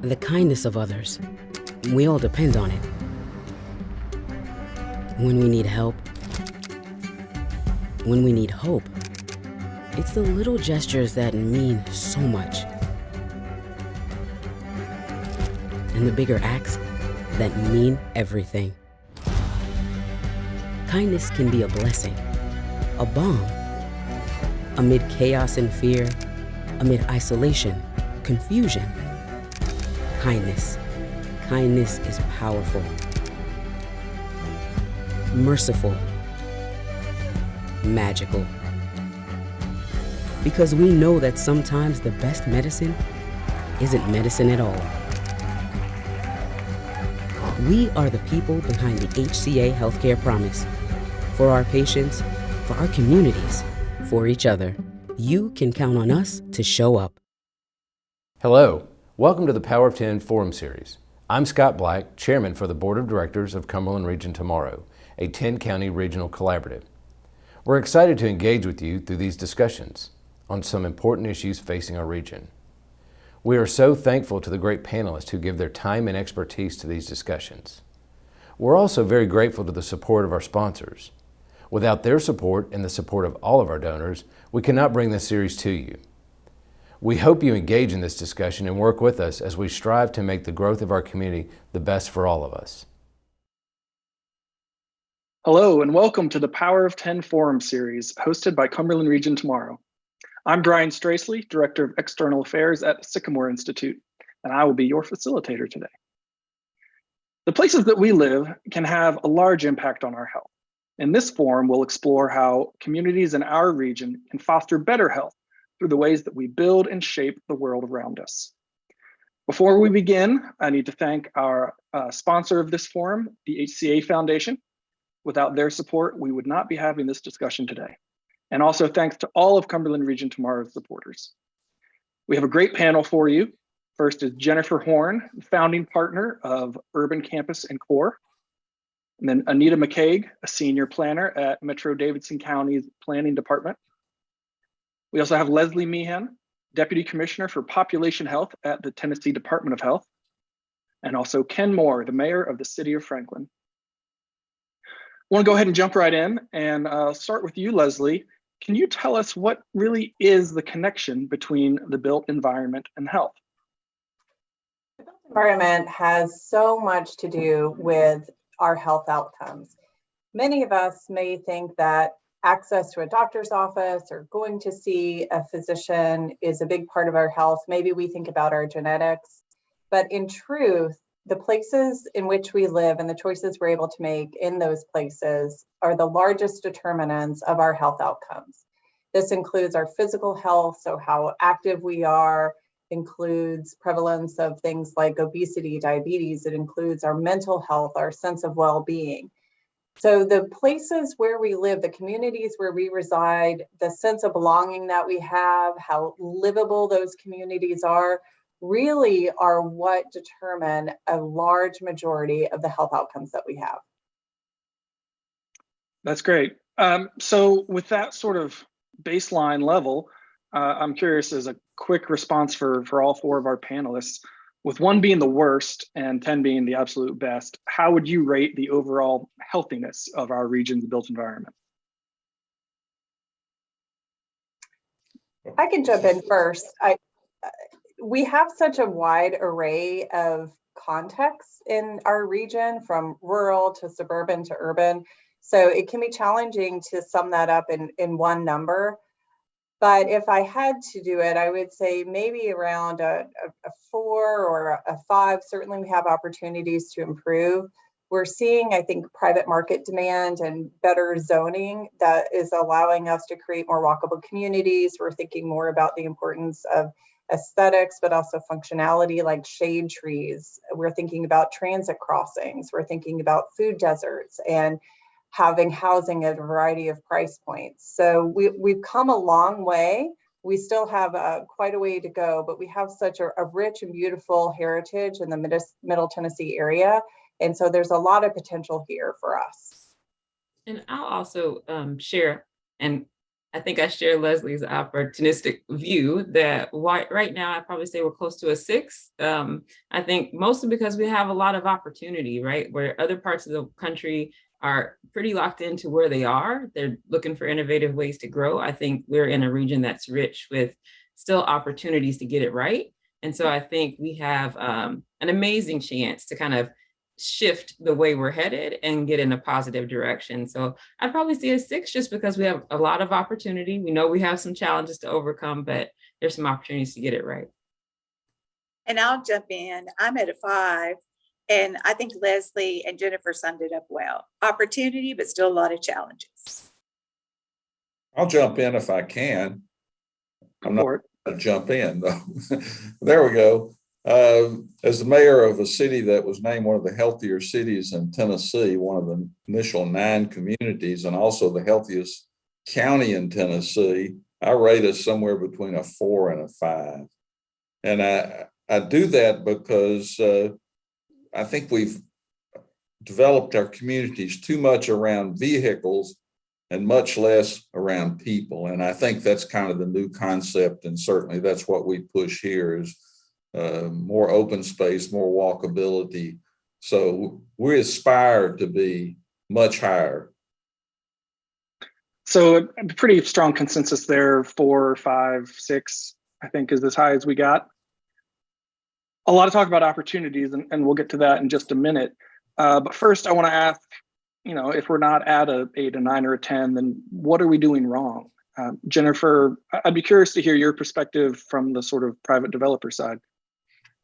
the kindness of others. We all depend on it. When we need help, when we need hope, it's the little gestures that mean so much. And the bigger acts that mean everything. Kindness can be a blessing, a balm. Amid chaos and fear, amid isolation, confusion, kindness is powerful, merciful, magical. Because we know that sometimes the best medicine isn't medicine at all. We are the people behind the HCA Healthcare Promise. For our patients, for our communities, for each other. You can count on us to show up. Hello, welcome to the Power of 10 Forum Series. I'm Scott Black, Chairman for the Board of Directors of Cumberland Region Tomorrow, a 10-county regional collaborative. We're excited to engage with you through these discussions on some important issues facing our region. We are so thankful to the great panelists who give their time and expertise to these discussions. We're also very grateful to the support of our sponsors. Without their support and the support of all of our donors, we cannot bring this series to you. We hope you engage in this discussion and work with us as we strive to make the growth of our community the best for all of us. Hello, and welcome to the Power of 10 Forum Series, hosted by Cumberland Region Tomorrow. I'm Brian Straessle, Director of External Affairs at Sycamore Institute, and I will be your facilitator today. The places that we live can have a large impact on our health. In this forum, we'll explore how communities in our region can foster better health through the ways that we build and shape the world around us. Before we begin, I need to thank our sponsor of this forum, the HCA Foundation. Without their support, we would not be having this discussion today. And also thanks to all of Cumberland Region Tomorrow's supporters. We have a great panel for you. First is Jennifer Horne, founding partner of Urban Campus and Core. And then Anita McCaig, a senior planner at Metro Davidson County's Planning Department. We also have Leslie Meehan, Deputy Commissioner for Population Health at the Tennessee Department of Health. And also Ken Moore, the Mayor of the City of Franklin. I want to go ahead and jump right in and start with you, Leslie. Can you tell us what really is the connection between the built environment and health? The built environment has so much to do with our health outcomes. Many of us may think that access to a doctor's office or going to see a physician is a big part of our health. Maybe we think about our genetics, but in truth, the places in which we live and the choices we're able to make in those places are the largest determinants of our health outcomes. This includes our physical health, so how active we are, includes prevalence of things like obesity, diabetes. It includes our mental health, our sense of well-being. So the places where we live, the communities where we reside, the sense of belonging that we have, how livable those communities are, really are what determine a large majority of the health outcomes that we have. That's great. So with that sort of baseline level, I'm curious as a quick response for all four of our panelists, with 1 being the worst and 10 being the absolute best, how would you rate the overall healthiness of our region's built environment? I can jump in first. We have such a wide array of contexts in our region, from rural to suburban to urban. So it can be challenging to sum that up in one number. But if I had to do it, I would say maybe around a 4 or a 5. Certainly we have opportunities to improve. We're seeing, I think, private market demand and better zoning that is allowing us to create more walkable communities. We're thinking more about the importance of aesthetics, but also functionality like shade trees. We're thinking about transit crossings. We're thinking about food deserts and having housing at a variety of price points. So we've come a long way. We still have quite a way to go, but we have such a rich and beautiful heritage in the Middle Tennessee area. And so there's a lot of potential here for us. And I'll also share, and I think I share Leslie's opportunistic view that right now I probably say we're close to a 6. I think mostly because we have a lot of opportunity, right? Where other parts of the country are pretty locked into where they are. They're looking for innovative ways to grow. I think we're in a region that's rich with still opportunities to get it right. And so I think we have an amazing chance to kind of shift the way we're headed and get in a positive direction. So I'd probably see a 6 just because we have a lot of opportunity. We know we have some challenges to overcome, but there's some opportunities to get it right. And I'll jump in. I'm at a 5. And I think Leslie and Jennifer summed it up well. Opportunity, but still a lot of challenges. I'll jump in if I can. I'm not going to jump in, though. There we go. As the mayor of a city that was named one of the healthier cities in Tennessee, one of the initial 9 communities, and also the healthiest county in Tennessee, I rate us somewhere between a 4 and a 5. And I do that because I think we've developed our communities too much around vehicles and much less around people. And I think that's kind of the new concept. And certainly that's what we push here is more open space, more walkability. So we aspire to be much higher. So a pretty strong consensus there, 4, 5, 6, I think is as high as we got. A lot of talk about opportunities, and we'll get to that in just a minute. But first, I want to ask, if we're not at a 8, a 9, or a 10, then what are we doing wrong? Jennifer, I'd be curious to hear your perspective from the sort of private developer side.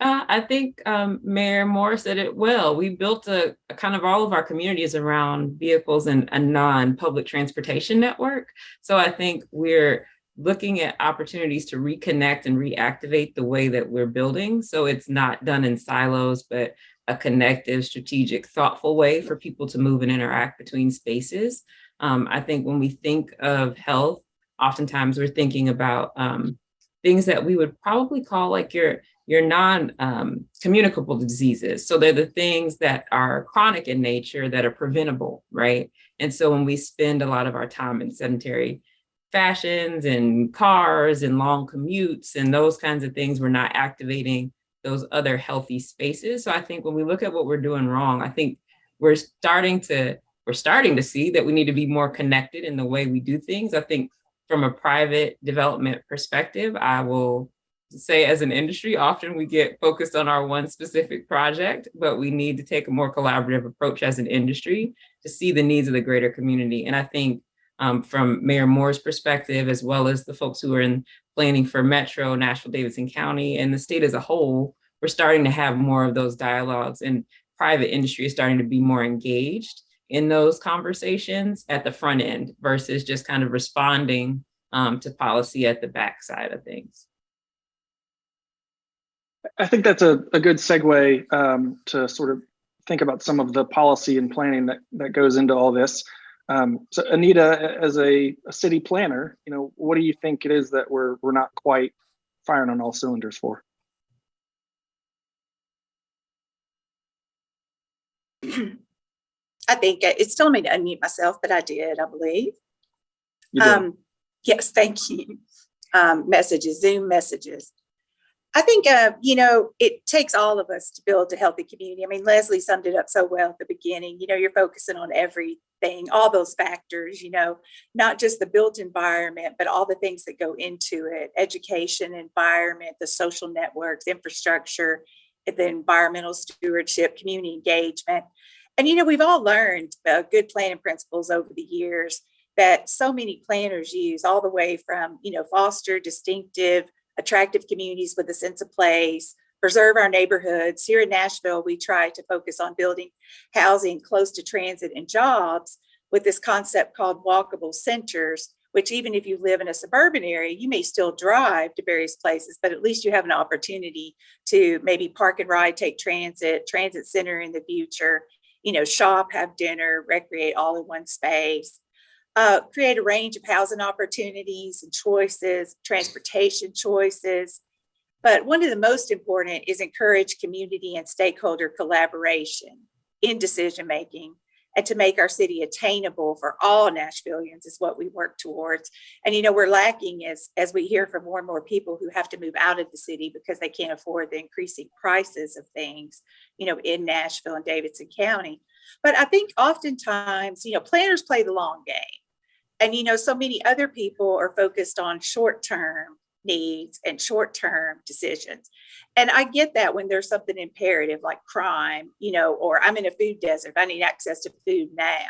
I think Mayor Moore said it well. We built a kind of all of our communities around vehicles and a non-public transportation network. So I think we're looking at opportunities to reconnect and reactivate the way that we're building. So it's not done in silos, but a connective, strategic, thoughtful way for people to move and interact between spaces. I think when we think of health, oftentimes we're thinking about things that we would probably call like your non-communicable diseases. So they're the things that are chronic in nature that are preventable, right? And so when we spend a lot of our time in sedentary fashions and cars and long commutes and those kinds of things, we're not activating those other healthy spaces. So I think when we look at what we're doing wrong, I think we're starting to see that we need to be more connected in the way we do things. I think from a private development perspective, I will say as an industry, often we get focused on our one specific project, but we need to take a more collaborative approach as an industry to see the needs of the greater community. And I think from Mayor Moore's perspective, as well as the folks who are in planning for Metro, Nashville, Davidson County, and the state as a whole, we're starting to have more of those dialogues, and private industry is starting to be more engaged in those conversations at the front end versus just kind of responding to policy at the backside of things. I think that's a good segue to sort of think about some of the policy and planning that goes into all this. So Anita, as a city planner, what do you think it is that we're not quite firing on all cylinders for? I think it's telling me to unmute myself, but I did, I believe. You did. Yes, thank you. Messages, Zoom messages. I think, it takes all of us to build a healthy community. I mean, Leslie summed it up so well at the beginning. You're focusing on everything, all those factors, not just the built environment, but all the things that go into it: education, environment, the social networks, infrastructure, the environmental stewardship, community engagement. And, we've all learned good planning principles over the years that so many planners use, all the way from, foster distinctive, attractive communities with a sense of place, preserve our neighborhoods. Here in Nashville, we try to focus on building housing close to transit and jobs with this concept called walkable centers, which even if you live in a suburban area, you may still drive to various places, but at least you have an opportunity to maybe park and ride, take transit center in the future, shop, have dinner, recreate all in one space. Create a range of housing opportunities and choices, transportation choices. But one of the most important is encourage community and stakeholder collaboration in decision making. and to make our city attainable for all Nashvillians is what we work towards. And, we're lacking as we hear from more and more people who have to move out of the city because they can't afford the increasing prices of things, in Nashville and Davidson County. But I think oftentimes, planners play the long game. And, so many other people are focused on short-term needs and short-term decisions. And I get that when there's something imperative like crime, or I'm in a food desert, I need access to food now.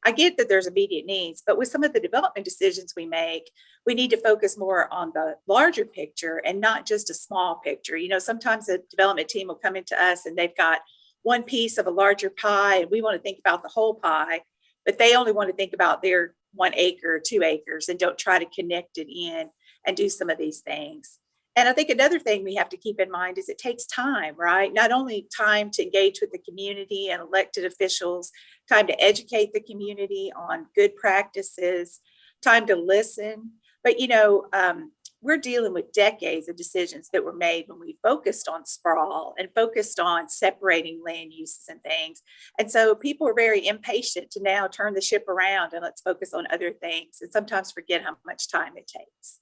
I get that there's immediate needs, but with some of the development decisions we make, we need to focus more on the larger picture and not just a small picture. Sometimes the development team will come into us and they've got one piece of a larger pie and we want to think about the whole pie, but they only want to think about their 1 acre or 2 acres and don't try to connect it in and do some of these things. And I think another thing we have to keep in mind is it takes time, right? Not only time to engage with the community and elected officials, time to educate the community on good practices, time to listen, but we're dealing with decades of decisions that were made when we focused on sprawl and focused on separating land uses and things. And so people are very impatient to now turn the ship around and let's focus on other things and sometimes forget how much time it takes.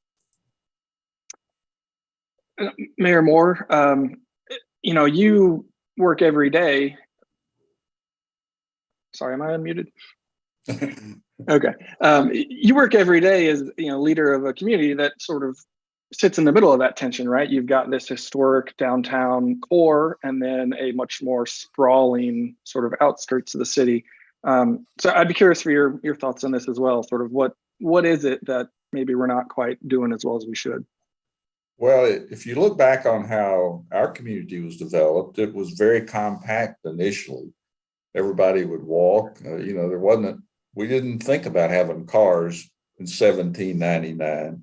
Mayor Moore, you work every day. Sorry, am I unmuted? Okay. You work every day as leader of a community that sort of sits in the middle of that tension, right? You've got this historic downtown core and then a much more sprawling sort of outskirts of the city. So I'd be curious for your thoughts on this as well. Sort of what is it that maybe we're not quite doing as well as we should? Well, if you look back on how our community was developed, it was very compact initially. Everybody would walk, we didn't think about having cars in 1799.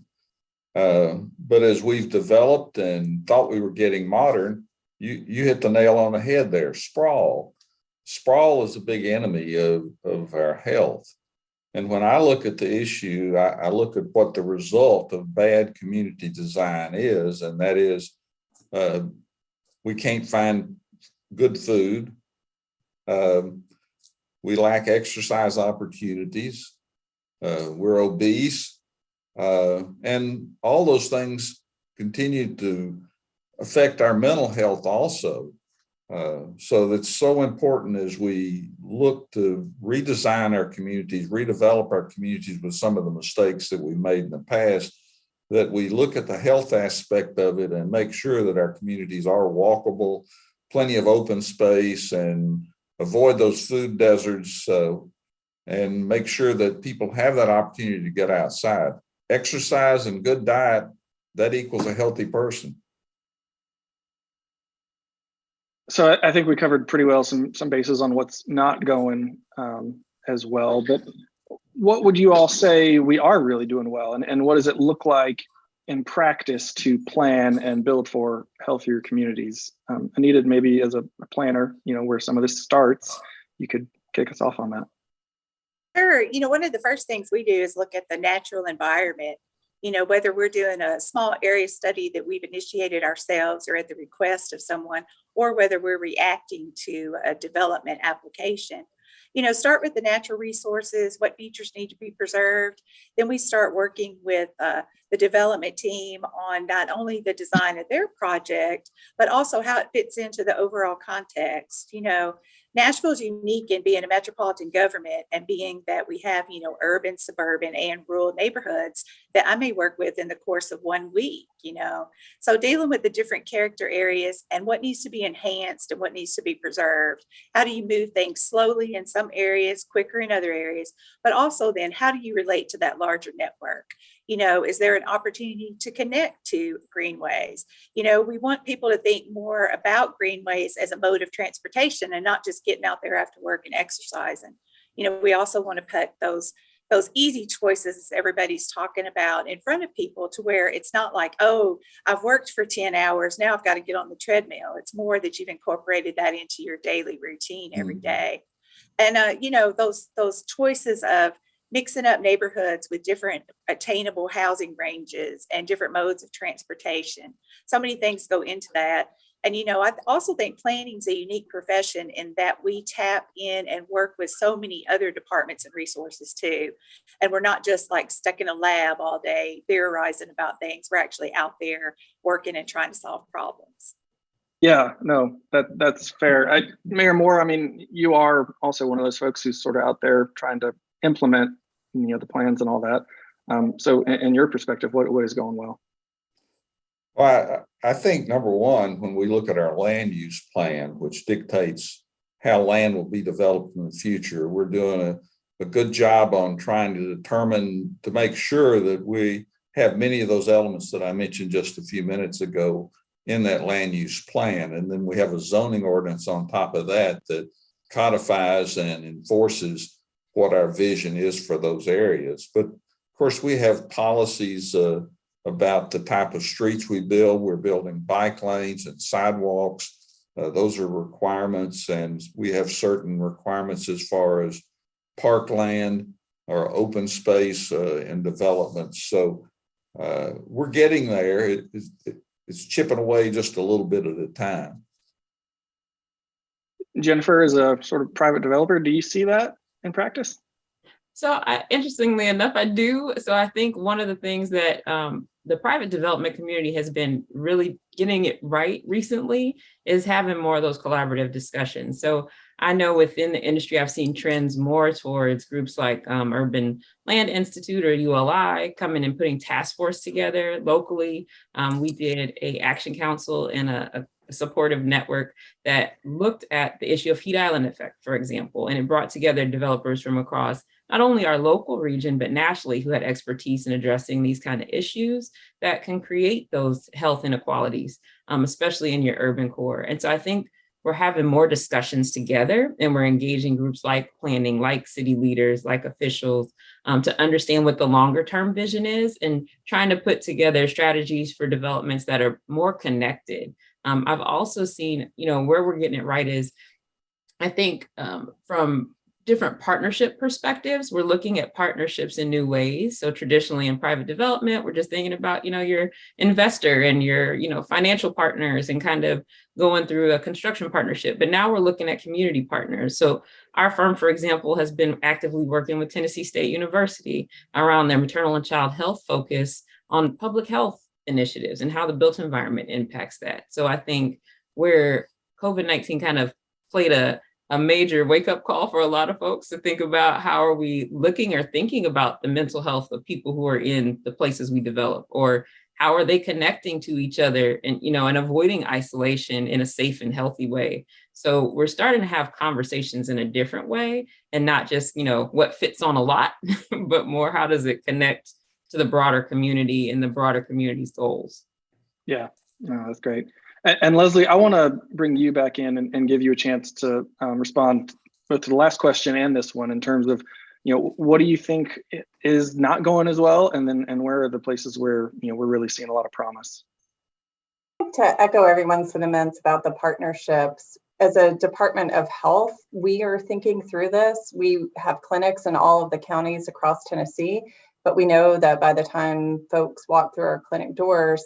But as we've developed and thought we were getting modern, you hit the nail on the head there. Sprawl is a big enemy of our health. And when I look at the issue, I look at what the result of bad community design is, and that is we can't find good food. We lack exercise opportunities. We're obese. And all those things continue to affect our mental health also. So that's so important as we look to redesign our communities, redevelop our communities with some of the mistakes that we made in the past, that we look at the health aspect of it and make sure that our communities are walkable, plenty of open space, and avoid those food deserts, and make sure that people have that opportunity to get outside. Exercise and good diet, that equals a healthy person. So I think we covered pretty well some bases on what's not going as well. But what would you all say we are really doing well, and what does it look like in practice to plan and build for healthier communities? Anita, maybe as a planner, where some of this starts, you could kick us off on that. Sure. One of the first things we do is look at the natural environment, whether we're doing a small area study that we've initiated ourselves or at the request of someone, or whether we're reacting to a development application. Start with the natural resources, what features need to be preserved. Then we start working with the development team on not only the design of their project, but also how it fits into the overall context. Nashville is unique in being a metropolitan government and being that we have, urban, suburban, and rural neighborhoods that I may work with in the course of 1 week, So dealing with the different character areas and what needs to be enhanced and what needs to be preserved. How do you move things slowly in some areas, quicker in other areas, but also then how do you relate to that larger network? Is there an opportunity to connect to greenways? We want people to think more about greenways as a mode of transportation and not just getting out there after work and exercising. We also want to put those easy choices everybody's talking about in front of people to where it's not like, oh, I've worked for 10 hours, now I've got to get on the treadmill. It's more that you've incorporated that into your daily routine every day. And, those choices of mixing up neighborhoods with different attainable housing ranges and different modes of transportation. So many things go into that. And, I also think planning is a unique profession in that we tap in and work with so many other departments and resources too. And we're not just like stuck in a lab all day theorizing about things. We're actually out there working and trying to solve problems. Yeah, no, that's fair. Mayor Moore, I mean, you are also one of those folks who's sort of out there trying to implement, the plans and all that. So in your perspective, what is going well? Well, I think number one, when we look at our land use plan, which dictates how land will be developed in the future, we're doing a good job on trying to make sure that we have many of those elements that I mentioned just a few minutes ago in that land use plan. And then we have a zoning ordinance on top of that codifies and enforces what our vision is for those areas. But of course, we have policies about the type of streets we build. We're building bike lanes and sidewalks. Those are requirements, and we have certain requirements as far as parkland or open space and development. So we're getting there. It's chipping away just a little bit at a time. Jennifer, as a sort of private developer, do you see that in practice? So interestingly enough, I do. So I think one of the things that the private development community has been really getting it right recently is having more of those collaborative discussions. So I know within the industry, I've seen trends more towards groups like Urban Land Institute or ULI coming and putting task force together locally. We did a action council and a supportive network that looked at the issue of heat island effect, for example, and it brought together developers from across not only our local region, but nationally who had expertise in addressing these kind of issues that can create those health inequalities, especially in your urban core. And so I think we're having more discussions together and we're engaging groups like planning, like city leaders, like officials to understand what the longer term vision is and trying to put together strategies for developments that are more connected. I've also seen, where we're getting it right is, I think from different partnership perspectives, we're looking at partnerships in new ways. So traditionally in private development, we're just thinking about, your investor and your, financial partners and kind of going through a construction partnership. But now we're looking at community partners. So our firm, for example, has been actively working with Tennessee State University around their maternal and child health focus on public health initiatives and how the built environment impacts that. So I think where COVID-19 kind of played a major wake-up call for a lot of folks to think about how are we looking or thinking about the mental health of people who are in the places we develop, or how are they connecting to each other and, and avoiding isolation in a safe and healthy way. So we're starting to have conversations in a different way and not just, what fits on a lot, but more how does it connect to the broader community and the broader community's goals. Yeah, no, that's great. And Leslie, I want to bring you back in and give you a chance to respond both to the last question and this one in terms of, what do you think is not going as well, and where are the places where we're really seeing a lot of promise? To echo everyone's sentiments about the partnerships, as a Department of Health, we are thinking through this. We have clinics in all of the counties across Tennessee, but we know that by the time folks walk through our clinic doors,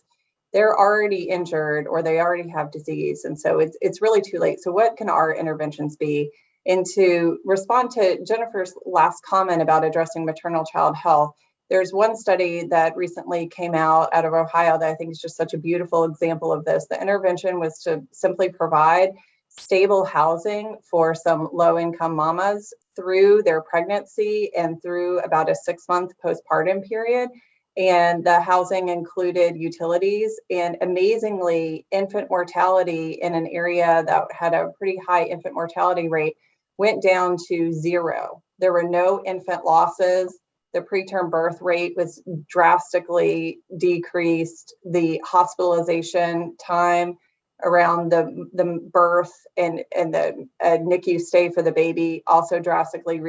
they're already injured or they already have disease. And so it's really too late. So what can our interventions be? And to respond to Jennifer's last comment about addressing maternal child health, there's one study that recently came out of Ohio that I think is just such a beautiful example of this. The intervention was to simply provide stable housing for some low-income mamas through their pregnancy and through about a 6-month postpartum period. And the housing included utilities, and amazingly, infant mortality in an area that had a pretty high infant mortality rate went down to 0. There were no infant losses. The preterm birth rate was drastically decreased. The hospitalization time around the birth and the NICU stay for the baby also drastically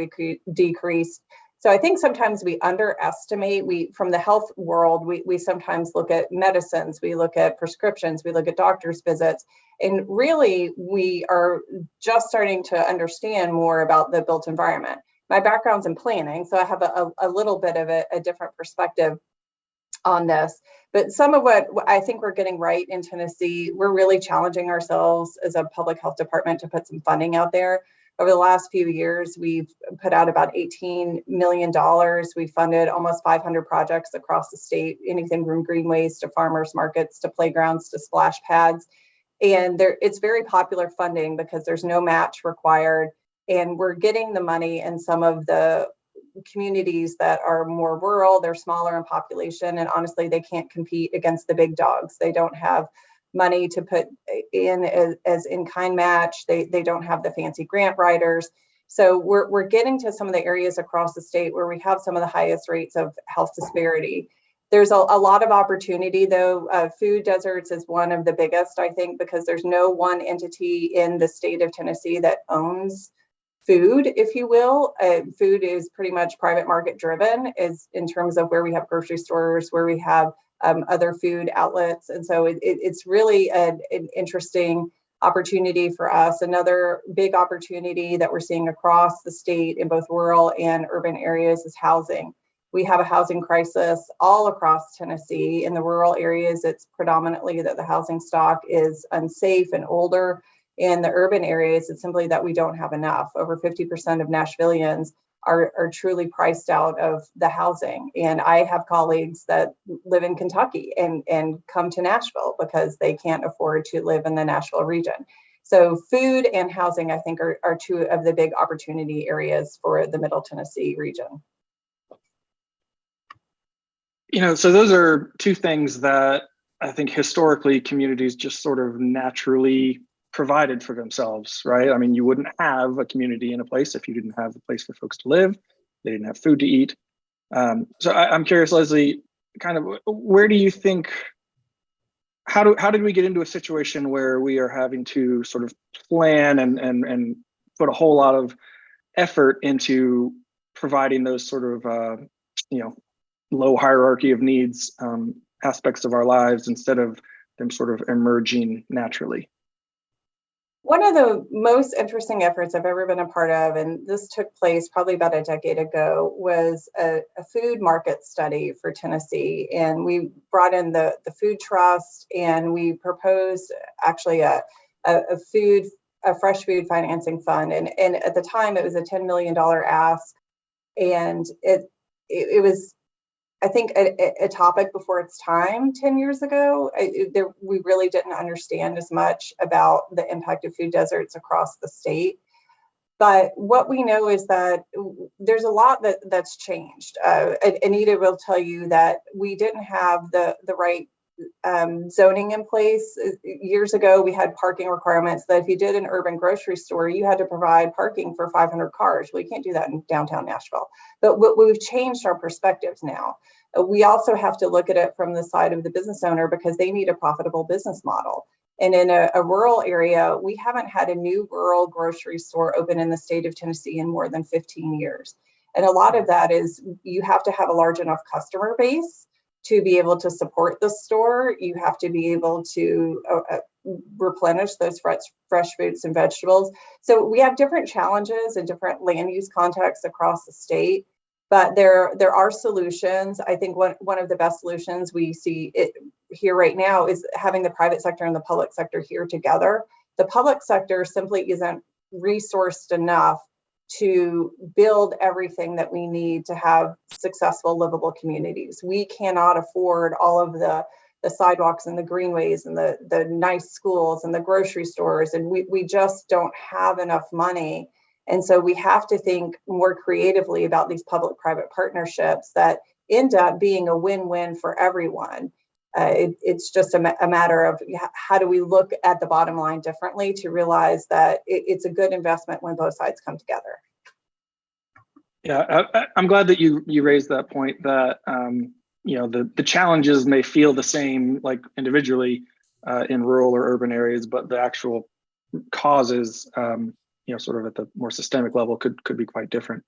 decreased. So I think sometimes we underestimate, from the health world, we sometimes look at medicines, we look at prescriptions, we look at doctor's visits, and really we are just starting to understand more about the built environment. My background's in planning, so I have a little bit of a different perspective. on this. But some of what I think we're getting right in Tennessee, we're really challenging ourselves as a public health department to put some funding out there. Over the last few years, we've put out about $18 million. We funded almost 500 projects across the state, anything from greenways to farmers markets to playgrounds to splash pads. And it's very popular funding because there's no match required. And we're getting the money in some of the communities that are more rural, they're smaller in population, and honestly, they can't compete against the big dogs. They don't have money to put in as in-kind match. They don't have the fancy grant writers. So we're getting to some of the areas across the state where we have some of the highest rates of health disparity. There's a lot of opportunity, though. Food deserts is one of the biggest, I think, because there's no one entity in the state of Tennessee that owns food, if you will. Food is pretty much private market driven, is in terms of where we have grocery stores, where we have other food outlets. And so it's really an interesting opportunity for us. Another big opportunity that we're seeing across the state in both rural and urban areas is housing. We have a housing crisis all across Tennessee. In the rural areas, it's predominantly that the housing stock is unsafe and older. In the urban areas, it's simply that we don't have enough. Over 50% of Nashvillians are truly priced out of the housing. And I have colleagues that live in Kentucky and come to Nashville because they can't afford to live in the Nashville region. So food and housing, I think, are two of the big opportunity areas for the Middle Tennessee region. So those are two things that I think historically communities just sort of naturally provided for themselves, right? I mean, you wouldn't have a community in a place if you didn't have a place for folks to live. They didn't have food to eat. So I'm curious, Leslie, kind of where do you think, how did we get into a situation where we are having to sort of plan and put a whole lot of effort into providing those sort of, low hierarchy of needs aspects of our lives instead of them sort of emerging naturally? One of the most interesting efforts I've ever been a part of, and this took place probably about a decade ago, was a food market study for Tennessee. And we brought in the Food Trust, and we proposed actually a fresh food financing fund. And at the time, it was a $10 million ask. And it was, I think, a topic before its time 10 years ago. We really didn't understand as much about the impact of food deserts across the state. But what we know is that there's a lot that's changed. Anita will tell you that we didn't have the right zoning in place. Years ago, we had parking requirements that if you did an urban grocery store, you had to provide parking for 500 cars. Well, you can't do that in downtown Nashville. But we've changed our perspectives now. We also have to look at it from the side of the business owner because they need a profitable business model. And in a rural area, we haven't had a new rural grocery store open in the state of Tennessee in more than 15 years. And a lot of that is you have to have a large enough customer base to be able to support the store. You have to be able to replenish those fresh fruits and vegetables. So we have different challenges and different land use contexts across the state, but there are solutions. I think one of the best solutions we see here right now is having the private sector and the public sector here together. The public sector simply isn't resourced enough to build everything that we need to have successful, livable communities. We cannot afford all of the sidewalks and the greenways and the nice schools and the grocery stores, and we just don't have enough money. And so we have to think more creatively about these public-private partnerships that end up being a win-win for everyone. It's just a matter of how do we look at the bottom line differently to realize that it's a good investment when both sides come together. Yeah, I'm glad that you raised that point that the challenges may feel the same like individually in rural or urban areas, but the actual causes sort of at the more systemic level could be quite different.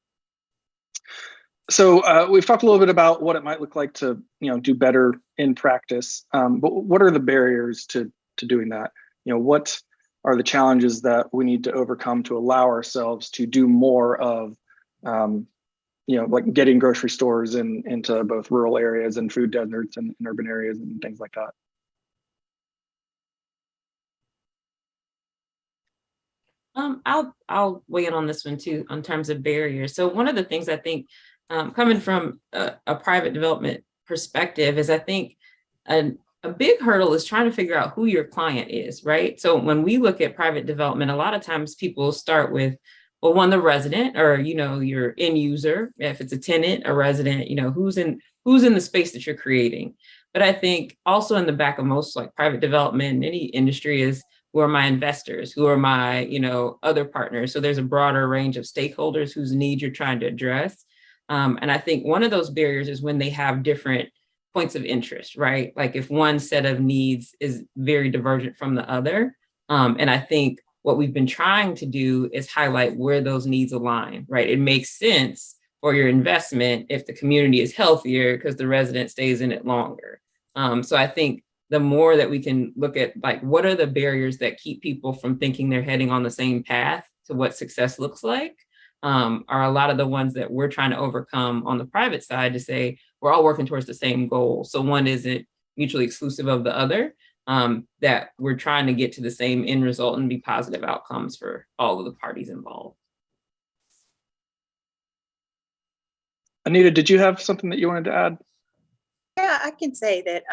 So we've talked a little bit about what it might look like to do better in practice, but what are the barriers to doing that? What are the challenges that we need to overcome to allow ourselves to do more of like getting grocery stores into both rural areas and food deserts and urban areas and things like that. I'll weigh in on this one too, in terms of barriers. So one of the things I think, coming from a private development perspective, is I think a big hurdle is trying to figure out who your client is, right? So when we look at private development, a lot of times people start with, well, one, the resident, or your end user. If it's a tenant, a resident, who's in the space that you're creating. But I think also in the back of most like private development in any industry is, who are my investors? Who are my, other partners? So there's a broader range of stakeholders whose needs you're trying to address. And I think one of those barriers is when they have different points of interest, right? Like if one set of needs is very divergent from the other. And I think what we've been trying to do is highlight where those needs align, right? It makes sense for your investment if the community is healthier because the resident stays in it longer. So I think the more that we can look at like, what are the barriers that keep people from thinking they're heading on the same path to what success looks like, are a lot of the ones that we're trying to overcome on the private side to say, we're all working towards the same goal. So one isn't mutually exclusive of the other, that we're trying to get to the same end result and be positive outcomes for all of the parties involved. Anita, did you have something that you wanted to add? Yeah, I can say that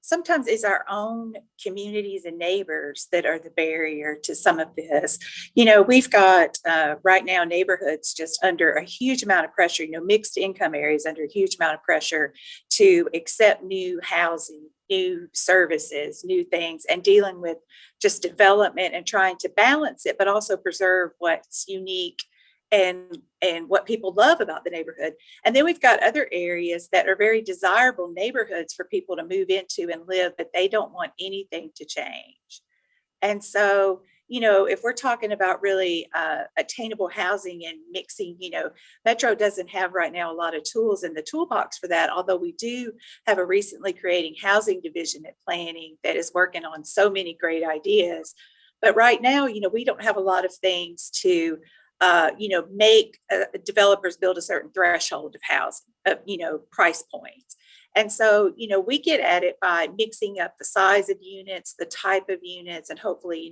sometimes it's our own communities and neighbors that are the barrier to some of this. We've got right now neighborhoods just under a huge amount of pressure, mixed income areas under a huge amount of pressure to accept new housing, new services, new things, and dealing with just development and trying to balance it, but also preserve what's unique and what people love about the neighborhood. And then we've got other areas that are very desirable neighborhoods for people to move into and live, but they don't want anything to change. And so, if we're talking about really attainable housing and mixing, Metro doesn't have right now a lot of tools in the toolbox for that, although we do have a recently creating housing division at planning that is working on so many great ideas. But right now, we don't have a lot of things to make developers build a certain threshold of housing, price points. And so, we get at it by mixing up the size of units, the type of units, and hopefully,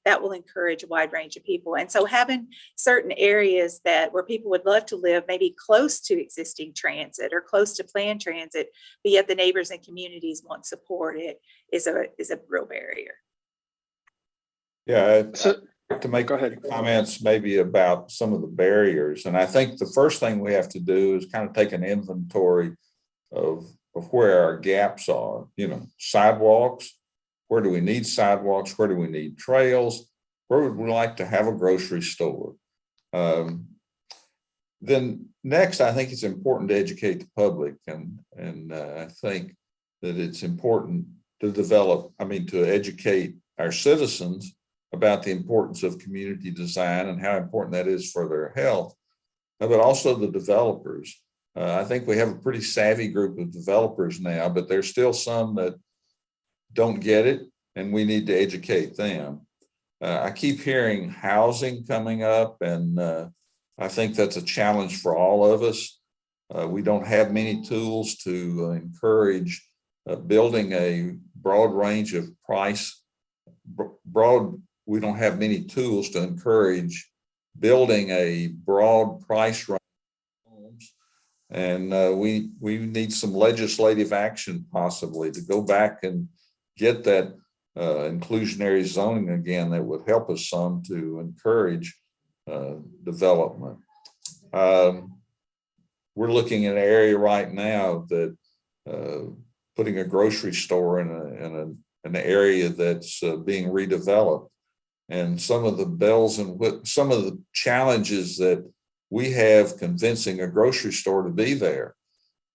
that will encourage a wide range of people. And so having certain areas where people would love to live, maybe close to existing transit or close to planned transit, but yet the neighbors and communities want support, it is a real barrier. Yeah. So, to make go ahead. Comments maybe about some of the barriers. And I think the first thing we have to do is kind of take an inventory of where our gaps are. Sidewalks, where do we need sidewalks? Where do we need trails? Where would we like to have a grocery store? Then next, I think it's important to educate the public. And I think that it's important to educate our citizens about the importance of community design and how important that is for their health, but also the developers. I think we have a pretty savvy group of developers now, but there's still some that don't get it, and we need to educate them. I keep hearing housing coming up, and I think that's a challenge for all of us. We don't have many tools to encourage building a broad range of we don't have many tools to encourage building a broad price range of homes. And we need some legislative action possibly to go back and get that inclusionary zoning again that would help us some to encourage development. We're looking at an area right now that putting a grocery store in an area that's being redeveloped. And some of the some of the challenges that we have convincing a grocery store to be there.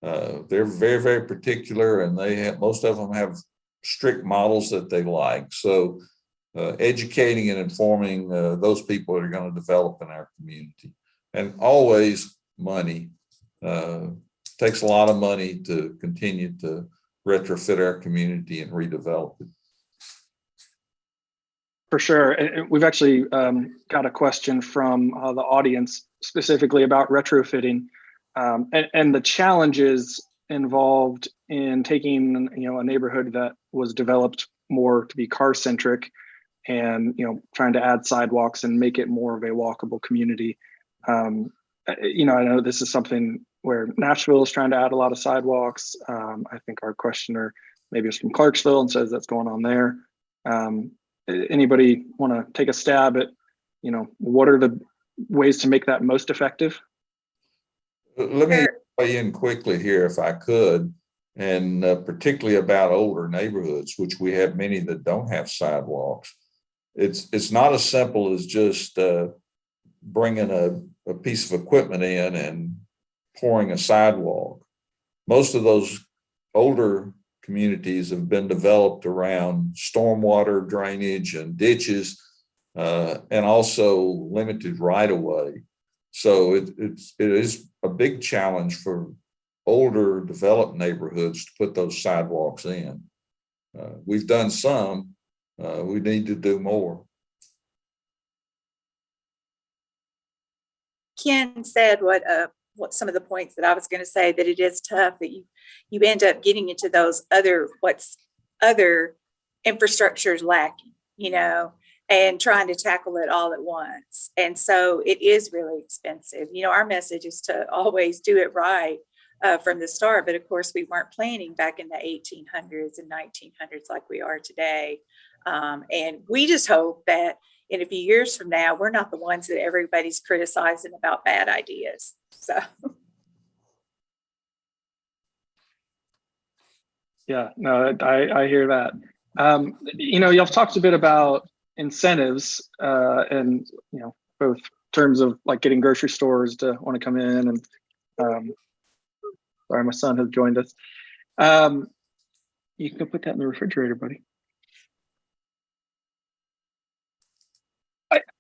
They're very, very particular, and most of them have strict models that they like. So educating and informing those people that are going to develop in our community. And always money. Takes a lot of money to continue to retrofit our community and redevelop it. For sure. And we've actually got a question from the audience specifically about retrofitting. and the challenges involved in taking, a neighborhood that was developed more to be car centric and, trying to add sidewalks and make it more of a walkable community. I know this is something where Nashville is trying to add a lot of sidewalks. I think our questioner maybe is from Clarksville and says that's going on there. Anybody want to take a stab at, what are the ways to make that most effective? Let me weigh in quickly here if I could, and particularly about older neighborhoods, which we have many that don't have sidewalks. It's not as simple as just bringing a piece of equipment in and pouring a sidewalk. Most of those older communities have been developed around stormwater drainage and ditches, and also limited right of way. So it is a big challenge for older developed neighborhoods to put those sidewalks in. We've done some, we need to do more. Ken said what some of the points that I was going to say, that it is tough that you end up getting into those other infrastructure is lacking, and trying to tackle it all at once. And so it is really expensive. Our message is to always do it right from the start. But of course, we weren't planning back in the 1800s and 1900s like we are today. And we just hope that in a few years from now, we're not the ones that everybody's criticizing about bad ideas. So. Yeah, no, I hear that. Y'all talked a bit about incentives and, both terms of like getting grocery stores to want to come in and, sorry, my son has joined us. You can go put that in the refrigerator, buddy.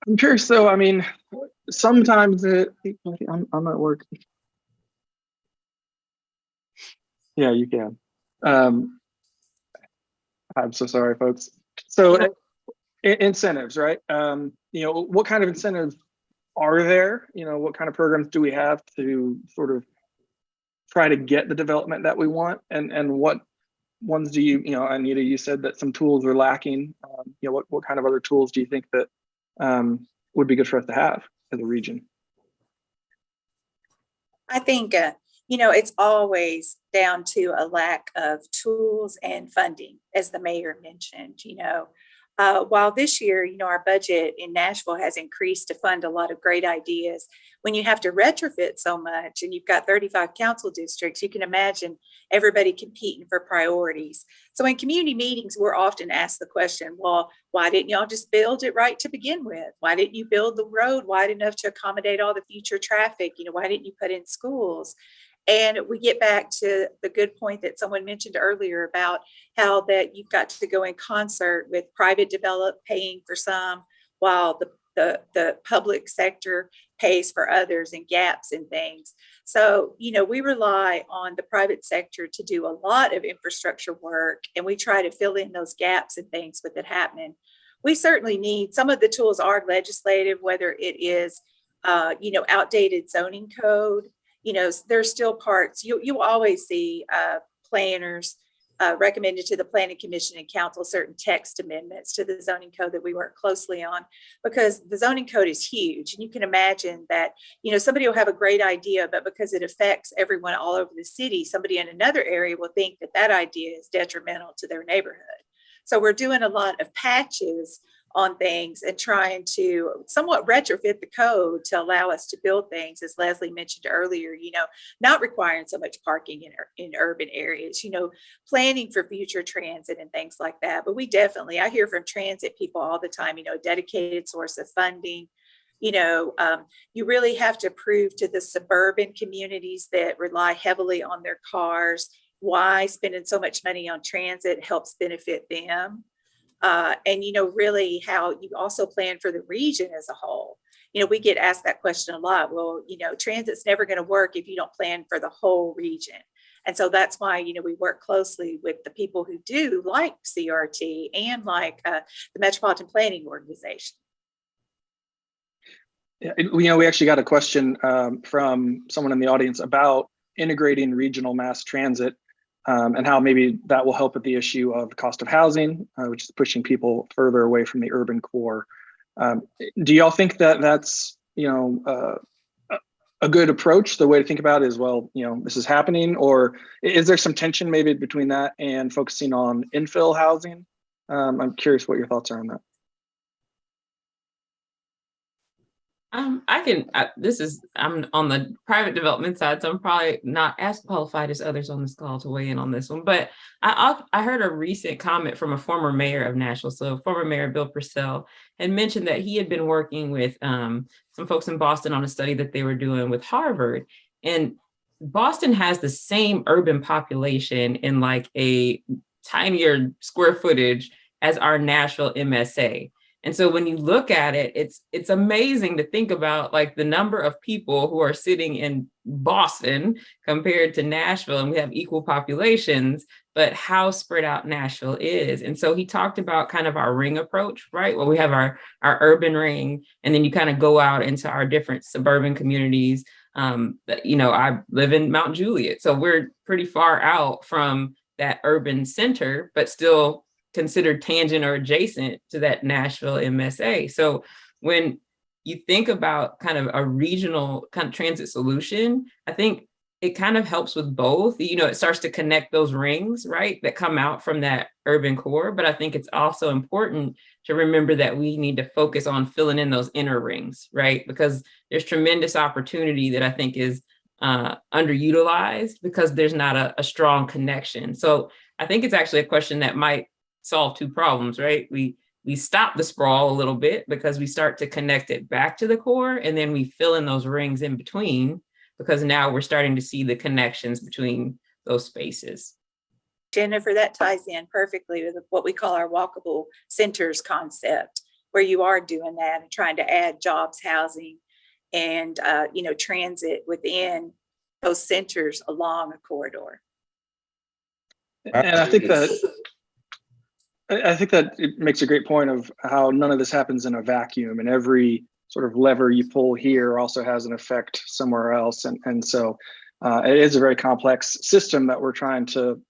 I'm curious though, sometimes I'm at work. Yeah, you can. I'm so sorry, folks. So incentives, right? What kind of incentives are there? What kind of programs do we have to sort of try to get the development that we want? And what ones do you, Anita, you said that some tools are lacking. What kind of other tools do you think that would be good for us to have as a region? I think, it's always down to a lack of tools and funding, as the mayor mentioned. While this year, our budget in Nashville has increased to fund a lot of great ideas, when you have to retrofit so much and you've got 35 council districts, you can imagine everybody competing for priorities. So in community meetings, we're often asked the question, well, why didn't y'all just build it right to begin with? Why didn't you build the road wide enough to accommodate all the future traffic? Why didn't you put in schools? And we get back to the good point that someone mentioned earlier about how that you've got to go in concert with private develop paying for some, while the public sector pays for others, and gaps and things. So, we rely on the private sector to do a lot of infrastructure work, and we try to fill in those gaps and things with it happening. We certainly need, some of the tools are legislative, whether it is, outdated zoning code. There's still parts, you always see planners recommended to the Planning Commission and Council certain text amendments to the zoning code that we work closely on, because the zoning code is huge. And you can imagine that, somebody will have a great idea, but because it affects everyone all over the city, somebody in another area will think that that idea is detrimental to their neighborhood. So we're doing a lot of patches on things and trying to somewhat retrofit the code to allow us to build things, as Leslie mentioned earlier, not requiring so much parking in urban areas, planning for future transit and things like that. But I hear from transit people all the time, a dedicated source of funding. You really have to prove to the suburban communities that rely heavily on their cars why spending so much money on transit helps benefit them. And really how you also plan for the region as a whole. We get asked that question a lot. Well, transit's never going to work if you don't plan for the whole region. And so that's why, we work closely with the people who do, like CRT and like the Metropolitan Planning Organization. Yeah, we actually got a question from someone in the audience about integrating regional mass transit and how maybe that will help with the issue of cost of housing, which is pushing people further away from the urban core. Do y'all think that that's a good approach? The way to think about it is, well, this is happening, or is there some tension maybe between that and focusing on infill housing? I'm curious what your thoughts are on that. I'm on the private development side, so I'm probably not as qualified as others on this call to weigh in on this one. But I heard a recent comment from a former mayor of Nashville. So former mayor Bill Purcell had mentioned that he had been working with some folks in Boston on a study that they were doing with Harvard. And Boston has the same urban population in like a tinier square footage as our Nashville MSA. And so when you look at it, it's amazing to think about like the number of people who are sitting in Boston compared to Nashville, and we have equal populations, but how spread out Nashville is. And so he talked about kind of our ring approach, right? Well, we have our urban ring, and then you kind of go out into our different suburban communities. I live in Mount Juliet, so we're pretty far out from that urban center, but still considered tangent or adjacent to that Nashville MSA. So when you think about kind of a regional kind of transit solution, I think it kind of helps with both. It starts to connect those rings, right, that come out from that urban core. But I think it's also important to remember that we need to focus on filling in those inner rings, right? Because there's tremendous opportunity that I think is underutilized because there's not a strong connection. So I think it's actually a question that might solve two problems, right? We stop the sprawl a little bit because we start to connect it back to the core, and then we fill in those rings in between because now we're starting to see the connections between those spaces. Jennifer, that ties in perfectly with what we call our walkable centers concept, where you are doing that and trying to add jobs, housing, and transit within those centers along a corridor. And I think that it makes a great point of how none of this happens in a vacuum, and every sort of lever you pull here also has an effect somewhere else. And so it is a very complex system that we're trying to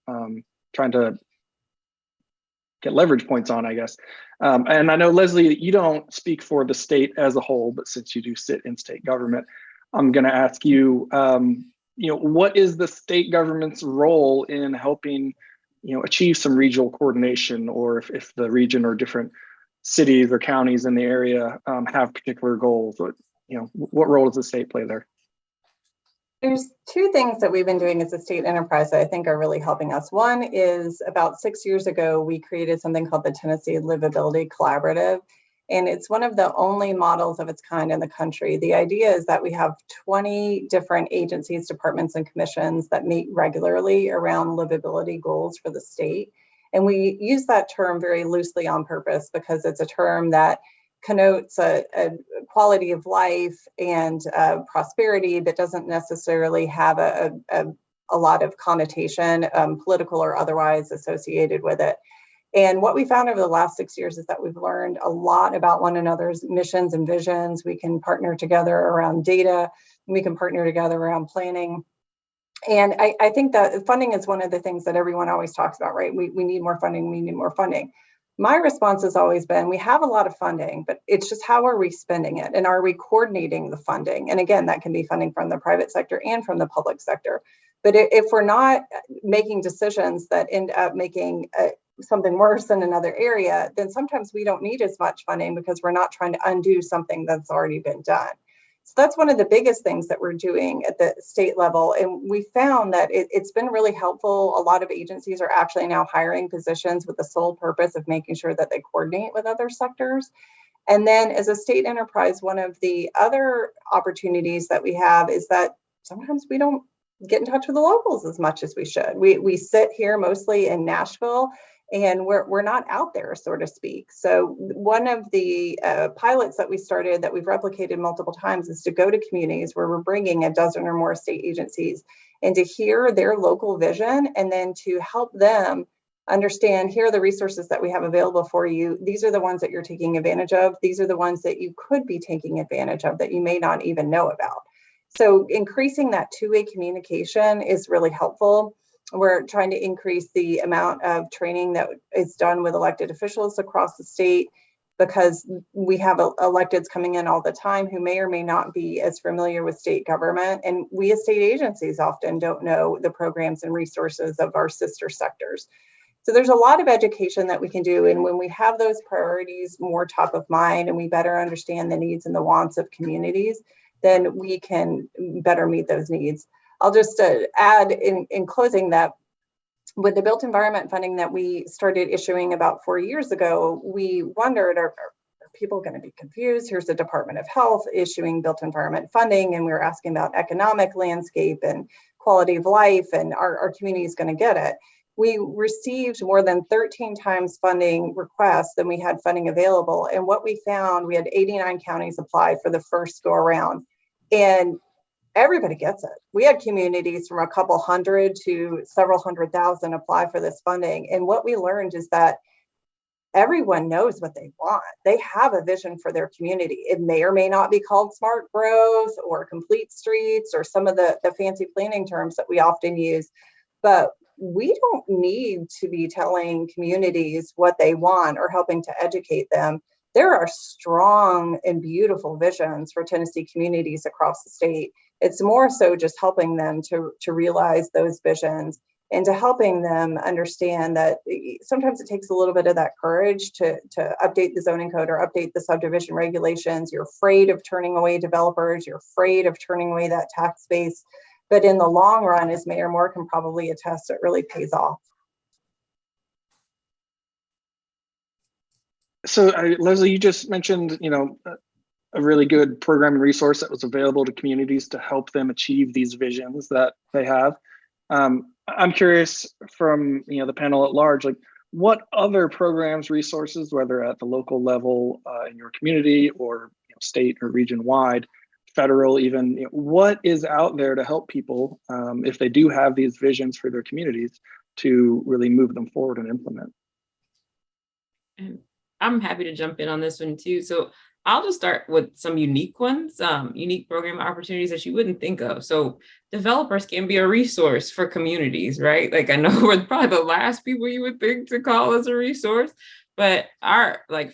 get leverage points on, I guess. And I know, Leslie, you don't speak for the state as a whole, but since you do sit in state government, I'm going to ask you, what is the state government's role in helping achieve some regional coordination, or if the region or different cities or counties in the area have particular goals? What role does the state play there? There's two things that we've been doing as a state enterprise that I think are really helping us. One is about 6 years ago, we created something called the Tennessee Livability Collaborative. And it's one of the only models of its kind in the country. The idea is that we have 20 different agencies, departments, and commissions that meet regularly around livability goals for the state. And we use that term very loosely on purpose because it's a term that connotes a quality of life and prosperity, but doesn't necessarily have a lot of connotation, political or otherwise, associated with it. And what we found over the last 6 years is that we've learned a lot about one another's missions and visions. We can partner together around data. We can partner together around planning. And I think that funding is one of the things that everyone always talks about, right? We need more funding, we need more funding. My response has always been, we have a lot of funding, but it's just how are we spending it? And are we coordinating the funding? And again, that can be funding from the private sector and from the public sector. But if we're not making decisions that end up making something worse in another area, then sometimes we don't need as much funding because we're not trying to undo something that's already been done. So that's one of the biggest things that we're doing at the state level. And we found that it's been really helpful. A lot of agencies are actually now hiring positions with the sole purpose of making sure that they coordinate with other sectors. And then as a state enterprise, one of the other opportunities that we have is that sometimes we don't get in touch with the locals as much as we should. We sit here mostly in Nashville, and we're not out there, so to speak. So one of the pilots that we started that we've replicated multiple times is to go to communities where we're bringing a dozen or more state agencies and to hear their local vision, and then to help them understand, here are the resources that we have available for you. These are the ones that you're taking advantage of. These are the ones that you could be taking advantage of that you may not even know about. So increasing that two-way communication is really helpful. We're trying to increase the amount of training that is done with elected officials across the state, because we have electeds coming in all the time who may or may not be as familiar with state government. And we as state agencies often don't know the programs and resources of our sister sectors. So there's a lot of education that we can do. And when we have those priorities more top of mind and we better understand the needs and the wants of communities, then we can better meet those needs. I'll just add in closing that with the built environment funding that we started issuing about 4 years ago, we wondered, are people going to be confused? Here's the Department of Health issuing built environment funding, and we were asking about economic landscape and quality of life, and our community is going to get it. We received more than 13 times funding requests than we had funding available. And what we found, we had 89 counties apply for the first go around, and everybody gets it. We had communities from a couple hundred to several 100,000 apply for this funding. And what we learned is that everyone knows what they want. They have a vision for their community. It may or may not be called smart growth or complete streets or some of the fancy planning terms that we often use, but we don't need to be telling communities what they want or helping to educate them. There are strong and beautiful visions for Tennessee communities across the state. It's more so just helping them to realize those visions and to helping them understand that sometimes it takes a little bit of that courage to update the zoning code or update the subdivision regulations. You're afraid of turning away developers. You're afraid of turning away that tax base. But in the long run, as Mayor Moore can probably attest, it really pays off. So Leslie, you just mentioned, a really good program and resource that was available to communities to help them achieve these visions that they have. I'm curious from the panel at large, like what other programs, resources, whether at the local level in your community or state or region wide, federal even, what is out there to help people if they do have these visions for their communities to really move them forward and implement? And I'm happy to jump in on this one too. So I'll just start with some unique ones, unique program opportunities that you wouldn't think of. So developers can be a resource for communities, right? Like I know we're probably the last people you would think to call as a resource, but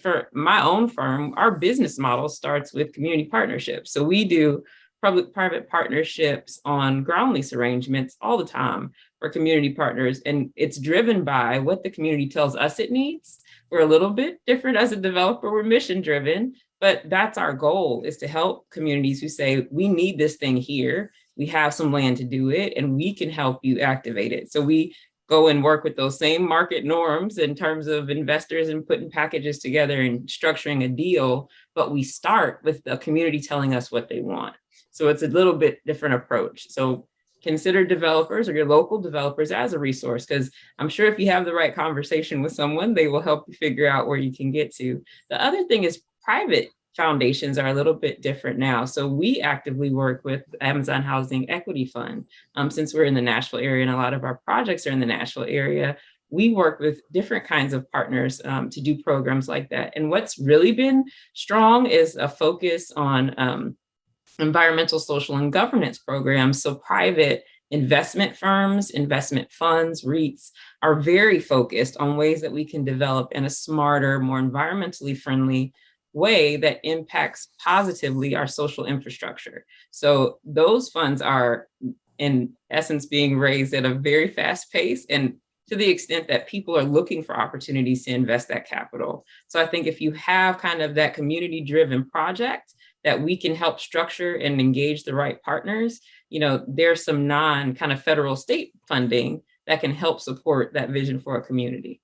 for my own firm, our business model starts with community partnerships. So we do public-private partnerships on ground lease arrangements all the time for community partners. And it's driven by what the community tells us it needs. We're a little bit different as a developer, we're mission driven, but that's our goal, is to help communities who say, we need this thing here, we have some land to do it, and we can help you activate it. So we go and work with those same market norms in terms of investors and putting packages together and structuring a deal, but we start with the community telling us what they want. So it's a little bit different approach. So consider developers or your local developers as a resource, because I'm sure if you have the right conversation with someone, they will help you figure out where you can get to. The other thing is private foundations are a little bit different now. So we actively work with Amazon Housing Equity Fund. Since we're in the Nashville area and a lot of our projects are in the Nashville area, we work with different kinds of partners to do programs like that. And what's really been strong is a focus on environmental, social, and governance programs. So private investment firms, investment funds, REITs are very focused on ways that we can develop in a smarter, more environmentally friendly way that impacts positively our social infrastructure. So those funds are in essence being raised at a very fast pace, and to the extent that people are looking for opportunities to invest that capital. So I think if you have kind of that community-driven project that we can help structure and engage the right partners, there's some non-kind of federal state funding that can help support that vision for a community.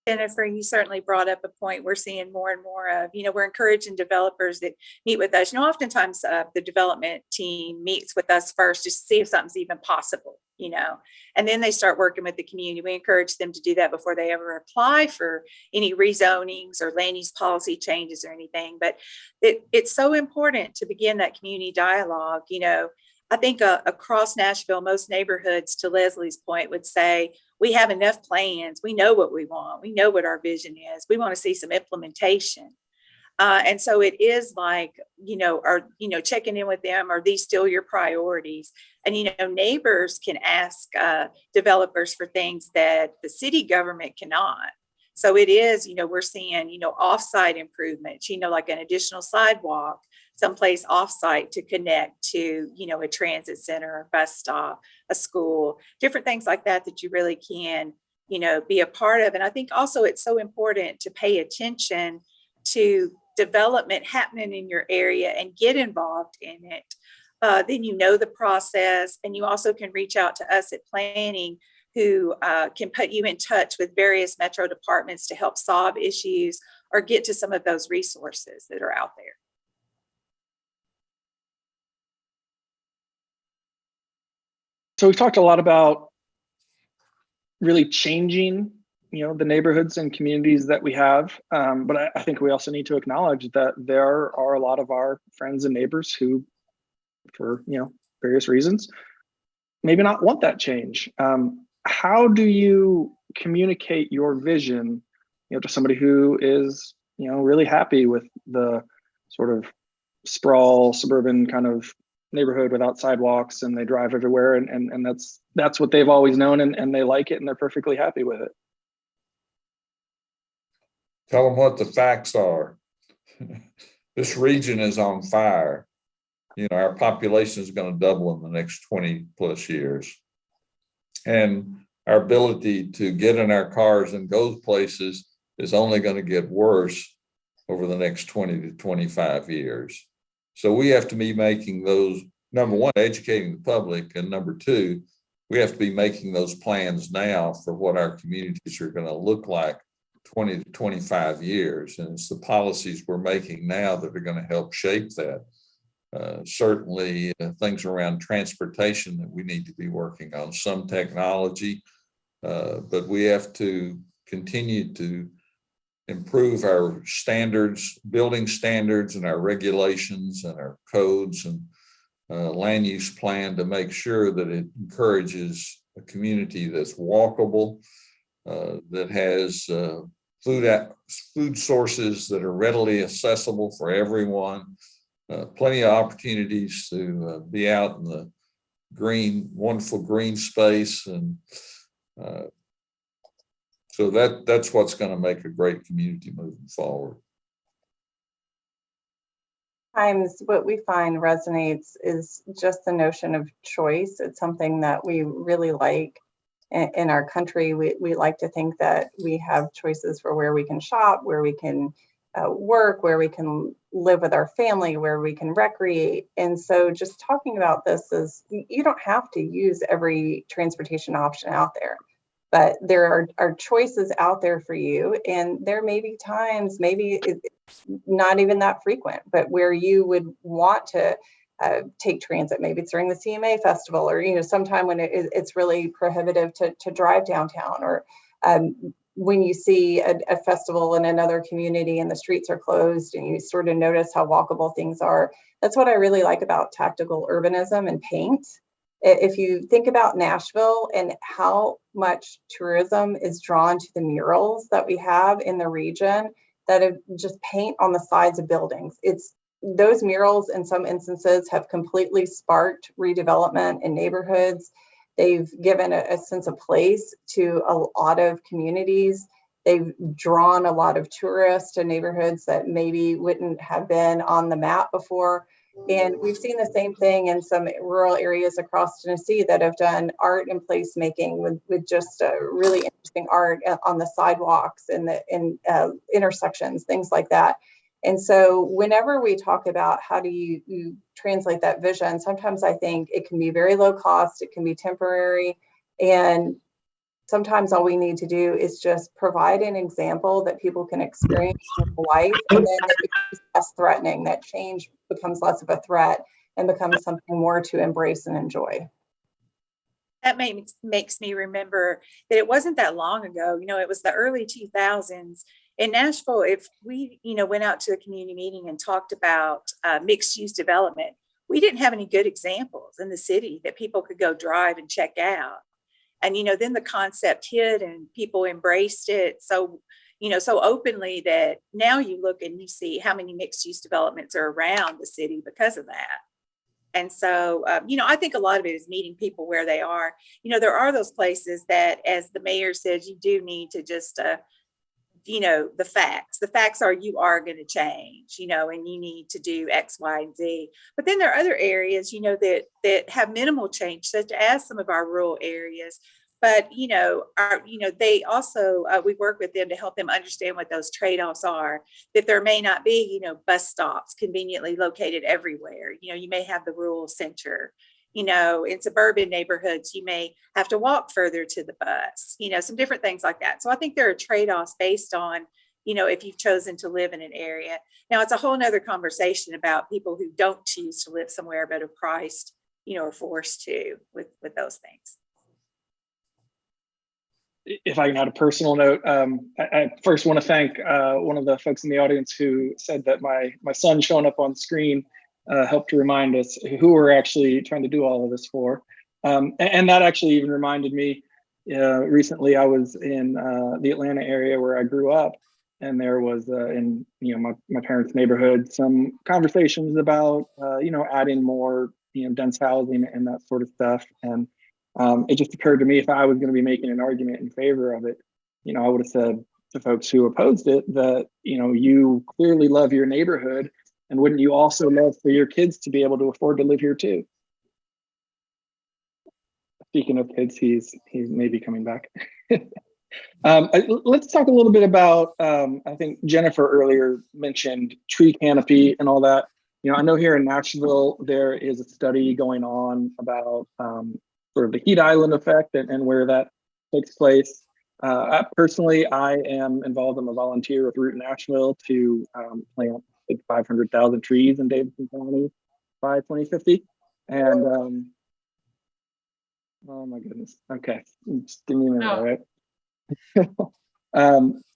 Jennifer, you certainly brought up a point we're seeing more and more of. We're encouraging developers that meet with us. Oftentimes the development team meets with us first just to see if something's even possible, and then they start working with the community. We encourage them to do that before they ever apply for any rezonings or land use policy changes or anything. But it's so important to begin that community dialogue. I think across Nashville, most neighborhoods, to Leslie's point, would say, we have enough plans. We know what we want. We know what our vision is. We want to see some implementation. And so it is like, checking in with them. Are these still your priorities? And, neighbors can ask developers for things that the city government cannot. So it is, we're seeing, offsite improvements, like an additional sidewalk, someplace offsite to connect to, a transit center, a bus stop, a school, different things like that, that you really can, be a part of. And I think also it's so important to pay attention to development happening in your area and get involved in it. Then the process, and you also can reach out to us at planning, who can put you in touch with various metro departments to help solve issues or get to some of those resources that are out there. So we've talked a lot about really changing the neighborhoods and communities that we have. But I think we also need to acknowledge that there are a lot of our friends and neighbors who, for various reasons, maybe not want that change. How do you communicate your vision, to somebody who is, really happy with the sort of sprawl, suburban kind of neighborhood without sidewalks, and they drive everywhere, and that's what they've always known, and they like it, and they're perfectly happy with it? Tell them what the facts are. This region is on fire. Our population is going to double in the next 20 plus years. And our ability to get in our cars and go places is only going to get worse over the next 20 to 25 years. So we have to be making those, number one, educating the public, and number two, we have to be making those plans now for what our communities are going to look like 20 to 25 years. And it's the policies we're making now that are going to help shape that. Certainly things around transportation that we need to be working on, some technology, but we have to continue to improve our standards, building standards, and our regulations and our codes and land use plan to make sure that it encourages a community that's walkable, that has food sources that are readily accessible for everyone, plenty of opportunities to be out in the wonderful green space. And so that's what's going to make a great community moving forward. Times what we find resonates is just the notion of choice. It's something that we really like in our country. We like to think that we have choices for where we can shop, where we can work, where we can live with our family, where we can recreate. And so just talking about this is, you don't have to use every transportation option out there, but there are choices out there for you. And there may be times, maybe it's not even that frequent, but where you would want to take transit. Maybe it's during the CMA festival, or sometime when it's really prohibitive to drive downtown, or when you see a festival in another community and the streets are closed and you sort of notice how walkable things are. That's what I really like about tactical urbanism and paint. If you think about Nashville and how much tourism is drawn to the murals that we have in the region that have just paint on the sides of buildings. Those murals in some instances have completely sparked redevelopment in neighborhoods. They've given a sense of place to a lot of communities. They've drawn a lot of tourists to neighborhoods that maybe wouldn't have been on the map before. And we've seen the same thing in some rural areas across Tennessee that have done art and placemaking with just really interesting art on the sidewalks and in intersections, things like that. And so whenever we talk about how do you translate that vision, sometimes I think it can be very low cost, it can be temporary, and sometimes all we need to do is just provide an example that people can experience in life, and then it becomes less threatening. That change becomes less of a threat and becomes something more to embrace and enjoy. That makes me remember that it wasn't that long ago, it was the early 2000s. In Nashville, if we, went out to a community meeting and talked about mixed use development, we didn't have any good examples in the city that people could go drive and check out. And, then the concept hit and people embraced it. So, so openly that now you look and you see how many mixed use developments are around the city because of that. And so, I think a lot of it is meeting people where they are. There are those places that, as the mayor says, you do need to just, the facts are you are going to change, and you need to do X, Y, and Z. But then there are other areas, that have minimal change, such as some of our rural areas. But, they also, we work with them to help them understand what those trade-offs are, that there may not be, bus stops conveniently located everywhere. You may have the rural center, in suburban neighborhoods, you may have to walk further to the bus, some different things like that. So I think there are trade-offs based on, if you've chosen to live in an area. Now, it's a whole nother conversation about people who don't choose to live somewhere, but are priced, or forced to with those things. If I can add a personal note, I first want to thank one of the folks in the audience who said that my son showing up on screen helped to remind us who we're actually trying to do all of this for. And that actually even reminded me, recently I was in the Atlanta area where I grew up, and there was in my parents' neighborhood some conversations about adding more dense housing and that sort of stuff. And it just occurred to me, if I was going to be making an argument in favor of it, I would have said to folks who opposed it that, you clearly love your neighborhood, and wouldn't you also love for your kids to be able to afford to live here too? Speaking of kids, he's maybe coming back. Let's talk a little bit about, I think Jennifer earlier mentioned tree canopy and all that. I know here in Nashville, there is a study going on about sort of the heat island effect and where that takes place. Personally, I am involved. I'm a volunteer with Root Nashville to plant 500,000 trees in Davidson County by 2050. And oh my goodness. Okay, just give me a minute, all right?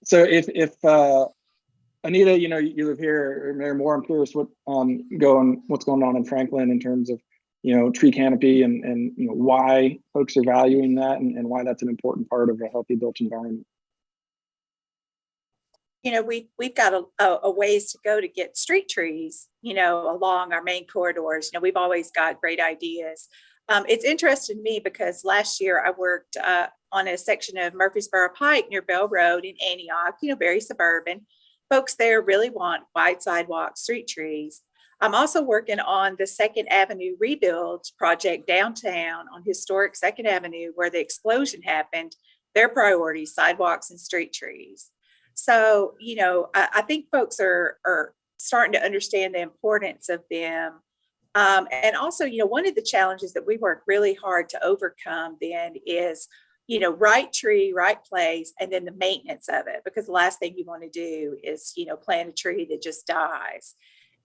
So if Anita, you live here, or Mayor Moore, I'm curious what's going on in Franklin in terms of tree canopy and why folks are valuing that and why that's an important part of a healthy built environment. We've got a ways to go to get street trees, along our main corridors. We've always got great ideas. It's interesting to me because last year I worked on a section of Murfreesboro Pike near Bell Road in Antioch, very suburban. Folks there really want wide sidewalk street trees. I'm also working on the 2nd Avenue rebuild project downtown on historic 2nd Avenue where the explosion happened. Their priorities, sidewalks and street trees. So, I think folks are starting to understand the importance of them. And also, one of the challenges that we work really hard to overcome then is, right tree, right place, and then the maintenance of it, because the last thing you want to do is, plant a tree that just dies.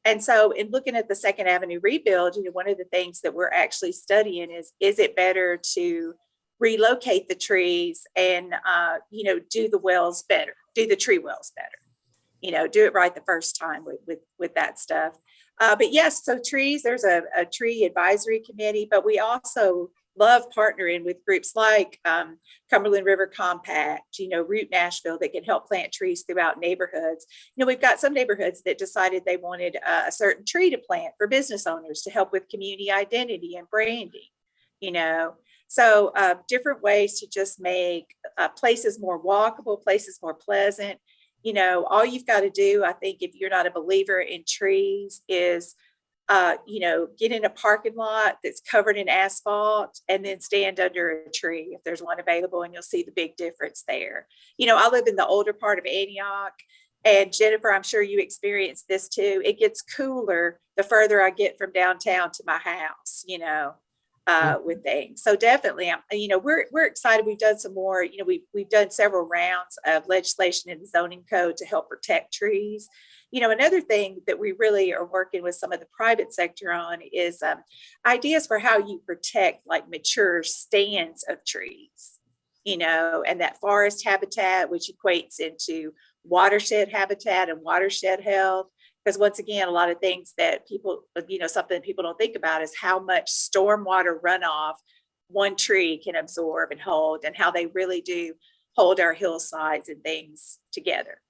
And so in looking at the 2nd Avenue rebuild, one of the things that we're actually studying is it better to relocate the trees and, do the wells better, do the tree wells better, do it right the first time with that stuff. But yes, so trees, there's a tree advisory committee, but we also love partnering with groups like Cumberland River Compact, Root Nashville, that can help plant trees throughout neighborhoods. We've got some neighborhoods that decided they wanted a certain tree to plant for business owners to help with community identity and branding, So different ways to just make places more walkable, places more pleasant. All you've got to do, I think, if you're not a believer in trees is, get in a parking lot that's covered in asphalt and then stand under a tree if there's one available, and you'll see the big difference there. I live in the older part of Antioch, and Jennifer, I'm sure you experienced this too. It gets cooler the further I get from downtown to my house, with things. So definitely, we're excited. We've done some more, we've done several rounds of legislation in the zoning code to help protect trees. Another thing that we really are working with some of the private sector on is ideas for how you protect like mature stands of trees, and that forest habitat, which equates into watershed habitat and watershed health. Because once again, a lot of things that people, something that people don't think about is how much stormwater runoff one tree can absorb and hold, and how they really do hold our hillsides and things together.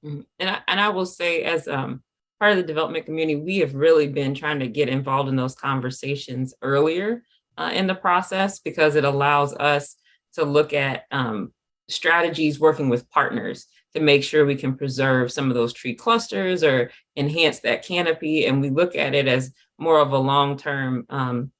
And I will say, as part of the development community, we have really been trying to get involved in those conversations earlier in the process, because it allows us to look at strategies working with partners to make sure we can preserve some of those tree clusters or enhance that canopy. And we look at it as more of a long-term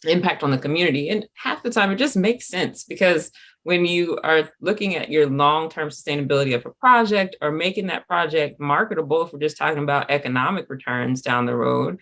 impact on the community. And half the time it just makes sense, because when you are looking at your long-term sustainability of a project or making that project marketable, if we're just talking about economic returns down the road,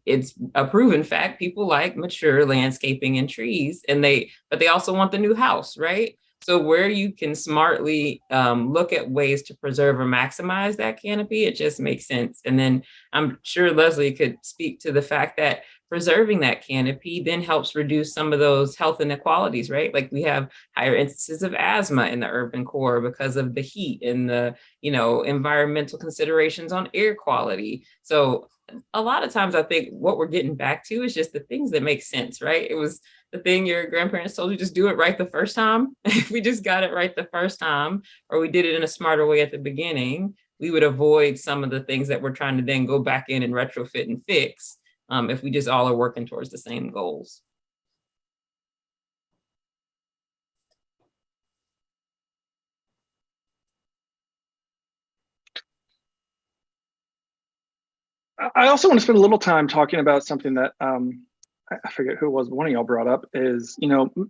it's a proven fact people like mature landscaping and trees, but they also want the new house, right? So where you can smartly look at ways to preserve or maximize that canopy, it just makes sense. And then I'm sure Leslie could speak to the fact that preserving that canopy then helps reduce some of those health inequalities, right? Like we have higher instances of asthma in the urban core because of the heat and the, environmental considerations on air quality. So a lot of times I think what we're getting back to is just the things that make sense, right? It was the thing your grandparents told you, just do it right the first time. If we just got it right the first time, or we did it in a smarter way at the beginning, we would avoid some of the things that we're trying to then go back in and retrofit and fix, if we just all are working towards the same goals. I also want to spend a little time talking about something that I forget who it was, but one of y'all brought up is,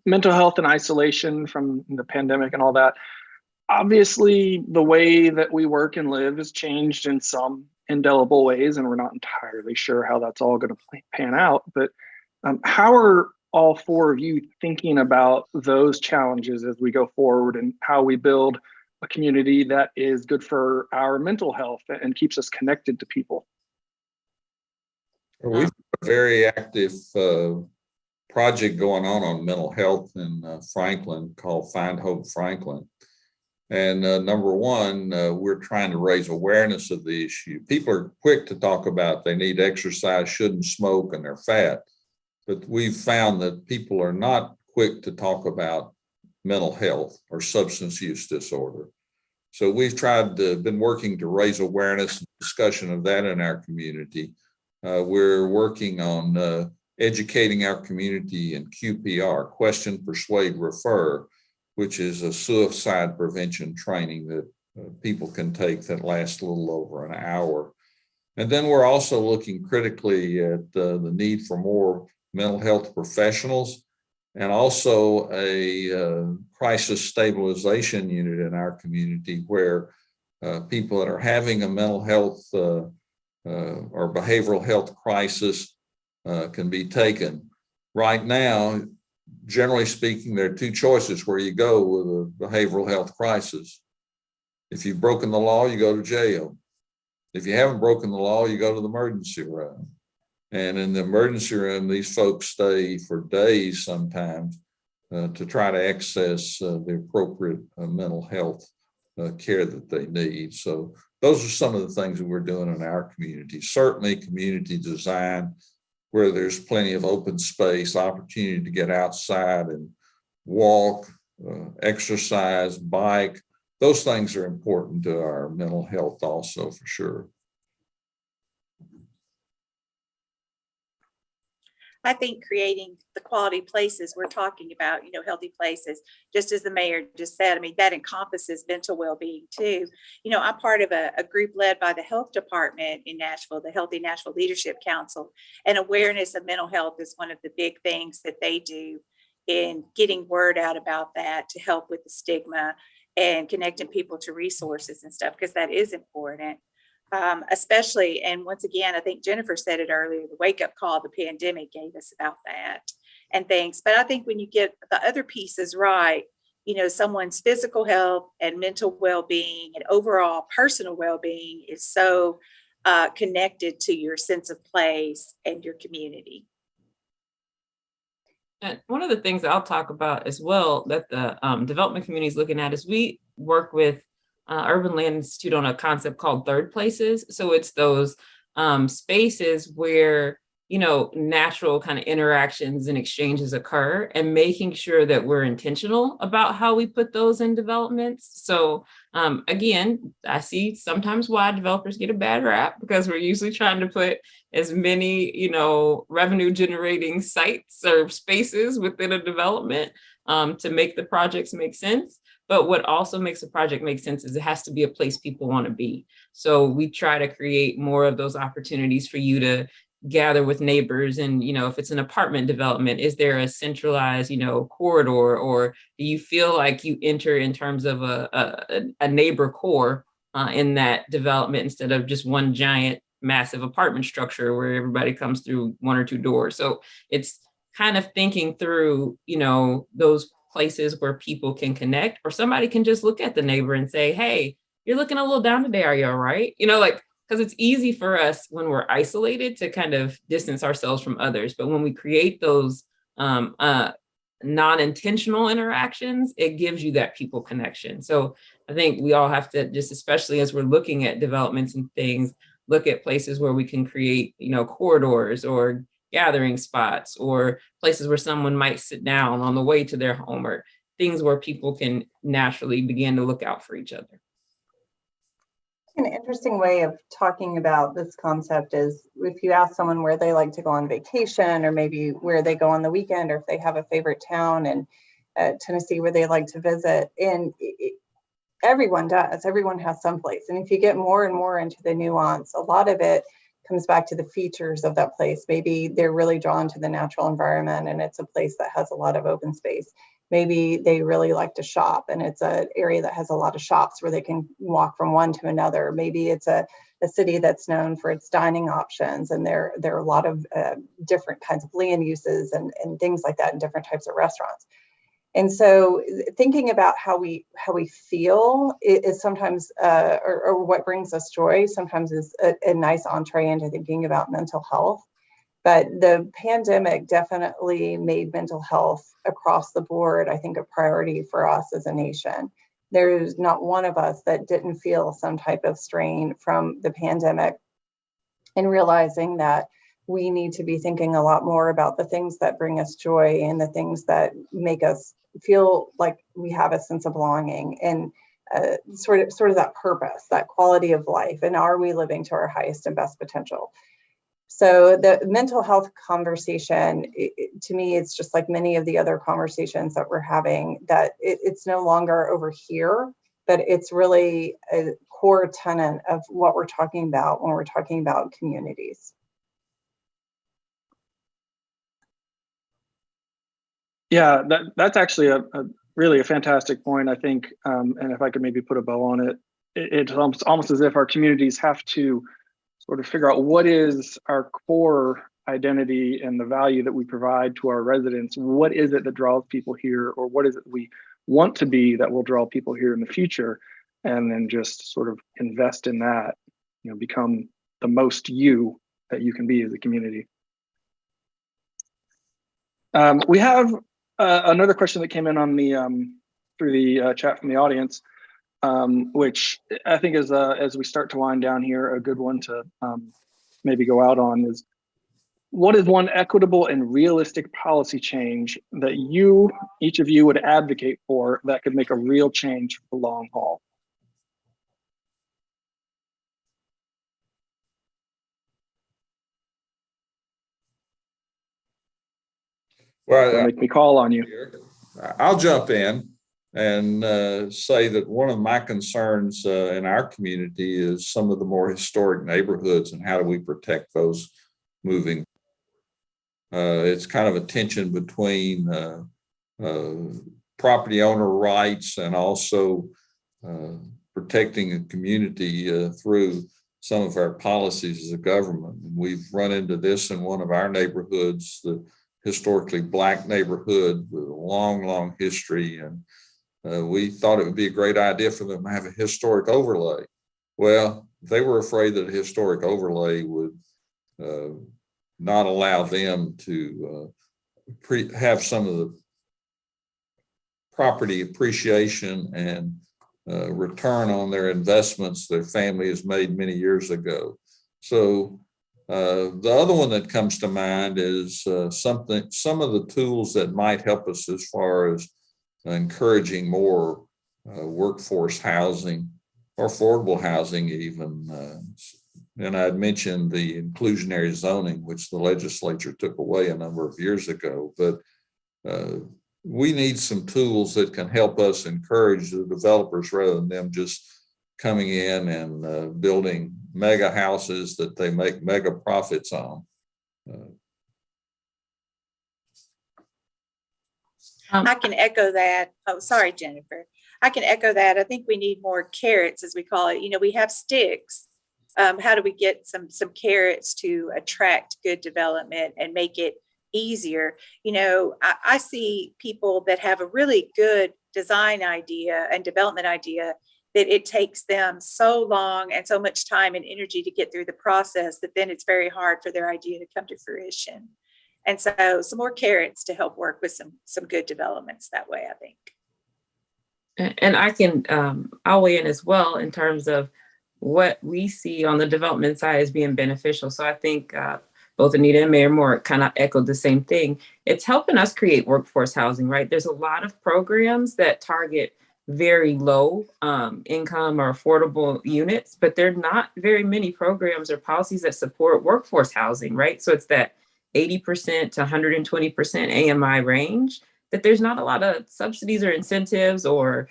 mental health and isolation from the pandemic and all that. Obviously, the way that we work and live has changed in some indelible ways, and we're not entirely sure how that's all going to pan out. But how are all four of you thinking about those challenges as we go forward, and how we build a community that is good for our mental health and keeps us connected to people? We've got a very active project going on mental health in Franklin called Find Hope Franklin. And number one, we're trying to raise awareness of the issue. People are quick to talk about they need exercise, shouldn't smoke, and they're fat. But we've found that people are not quick to talk about mental health or substance use disorder. So we've been working to raise awareness and discussion of that in our community. We're working on educating our community in QPR, question, persuade, refer, which is a suicide prevention training that people can take that lasts a little over an hour. And then we're also looking critically at the need for more mental health professionals, and also a crisis stabilization unit in our community where people that are having a mental health or behavioral health crisis can be taken. Right now, generally speaking, there are two choices where you go with a behavioral health crisis. If you've broken the law, you go to jail. If you haven't broken the law, you go to the emergency room. And in the emergency room, these folks stay for days sometimes to try to access the appropriate mental health care that they need. So those are some of the things that we're doing in our community. Certainly community design, where there's plenty of open space, opportunity to get outside and walk, exercise, bike. Those things are important to our mental health also, for sure. I think creating the quality places we're talking about, healthy places, just as the mayor just said, that encompasses mental well-being too. I'm part of a group led by the health department in Nashville, the Healthy Nashville Leadership Council, and awareness of mental health is one of the big things that they do in getting word out about that to help with the stigma and connecting people to resources and stuff, because that is important. Especially, and once again, I think Jennifer said it earlier, the wake-up call the pandemic gave us about that and things. But I think when you get the other pieces right, someone's physical health and mental well-being and overall personal well-being is so connected to your sense of place and your community. And one of the things that I'll talk about as well that the development community is looking at is we work with Urban Land Institute on a concept called third places. So it's those spaces where, you know, natural kind of interactions and exchanges occur, and making sure that we're intentional about how we put those in developments. So again, I see sometimes why developers get a bad rap, because we're usually trying to put as many, you know, revenue generating sites or spaces within a development to make the projects make sense. But what also makes a project make sense is it has to be a place people want to be. So we try to create more of those opportunities for you to gather with neighbors. And, you know, if it's an apartment development, is there a centralized, you know, corridor, or do you feel like you enter in terms of a neighbor core in that development, instead of just one giant massive apartment structure where everybody comes through one or two doors? So it's kind of thinking through, you know, those places where people can connect, or somebody can just look at the neighbor and say, hey, you're looking a little down today, are you all right? You know, like, because it's easy for us when we're isolated to kind of distance ourselves from others. But when we create those non-intentional interactions, it gives you that people connection. So I think we all have to, just especially as we're looking at developments and things, look at places where we can create, you know, corridors or gathering spots, or places where someone might sit down on the way to their home, or things where people can naturally begin to look out for each other. An interesting way of talking about this concept is if you ask someone where they like to go on vacation, or maybe where they go on the weekend, or if they have a favorite town in Tennessee where they like to visit. And everyone does, everyone has someplace. And if you get more and more into the nuance, a lot of it comes back to the features of that place. Maybe they're really drawn to the natural environment and it's a place that has a lot of open space. Maybe they really like to shop and it's an area that has a lot of shops where they can walk from one to another. Maybe it's a city that's known for its dining options, and there are a lot of different kinds of land uses and things like that, and different types of restaurants. And so thinking about how we feel is sometimes, or what brings us joy sometimes, is a nice entree into thinking about mental health. But the pandemic definitely made mental health across the board, I think, a priority for us as a nation. There's not one of us that didn't feel some type of strain from the pandemic, and realizing that we need to be thinking a lot more about the things that bring us joy and the things that make us feel like we have a sense of belonging, and sort of that purpose, that quality of life, and are we living to our highest and best potential? So the mental health conversation, to me, it's just like many of the other conversations that we're having, that it's no longer over here, but it's really a core tenet of what we're talking about when we're talking about communities. Yeah, that's actually a really a fantastic point, I think. And if I could maybe put a bow on it, it's almost as if our communities have to sort of figure out what is our core identity and the value that we provide to our residents. What is it that draws people here, or what is it we want to be that will draw people here in the future? And then just sort of invest in that, you know, become the most you that you can be as a community. We have another question that came in on the through the chat from the audience, which I think is, as we start to wind down here, a good one to maybe go out on is, what is one equitable and realistic policy change that each of you would advocate for that could make a real change for the long haul? Well, Don't make me call on you. I'll jump in and say that one of my concerns in our community is some of the more historic neighborhoods, and how do we protect those moving. It's kind of a tension between property owner rights and also protecting a community through some of our policies as a government. And we've run into this in one of our neighborhoods, the historically Black neighborhood with a long, long history. And we thought it would be a great idea for them to have a historic overlay. Well, they were afraid that a historic overlay would not allow them to have some of the property appreciation and return on their investments their family has made many years ago. So the other one that comes to mind is some of the tools that might help us as far as encouraging more workforce housing or affordable housing even. And I'd mentioned the inclusionary zoning, which the legislature took away a number of years ago. But we need some tools that can help us encourage the developers rather than them just coming in and building mega houses that they make mega profits on. I can echo that. Oh, sorry, Jennifer. I can echo that. I think we need more carrots, as we call it. We have sticks. How do we get some carrots to attract good development and make it easier? I see people that have a really good design idea and development idea that it takes them so long and so much time and energy to get through the process that then it's very hard for their idea to come to fruition. And so some more carrots to help work with some good developments that way, I think. And I can, I'll weigh in as well in terms of what we see on the development side as being beneficial. So I think both Anita and Mayor Moore kind of echoed the same thing. It's helping us create workforce housing, right? There's a lot of programs that target very low income or affordable units, but there are not very many programs or policies that support workforce housing, right? So it's that 80% to 120% AMI range that there's not a lot of subsidies or incentives or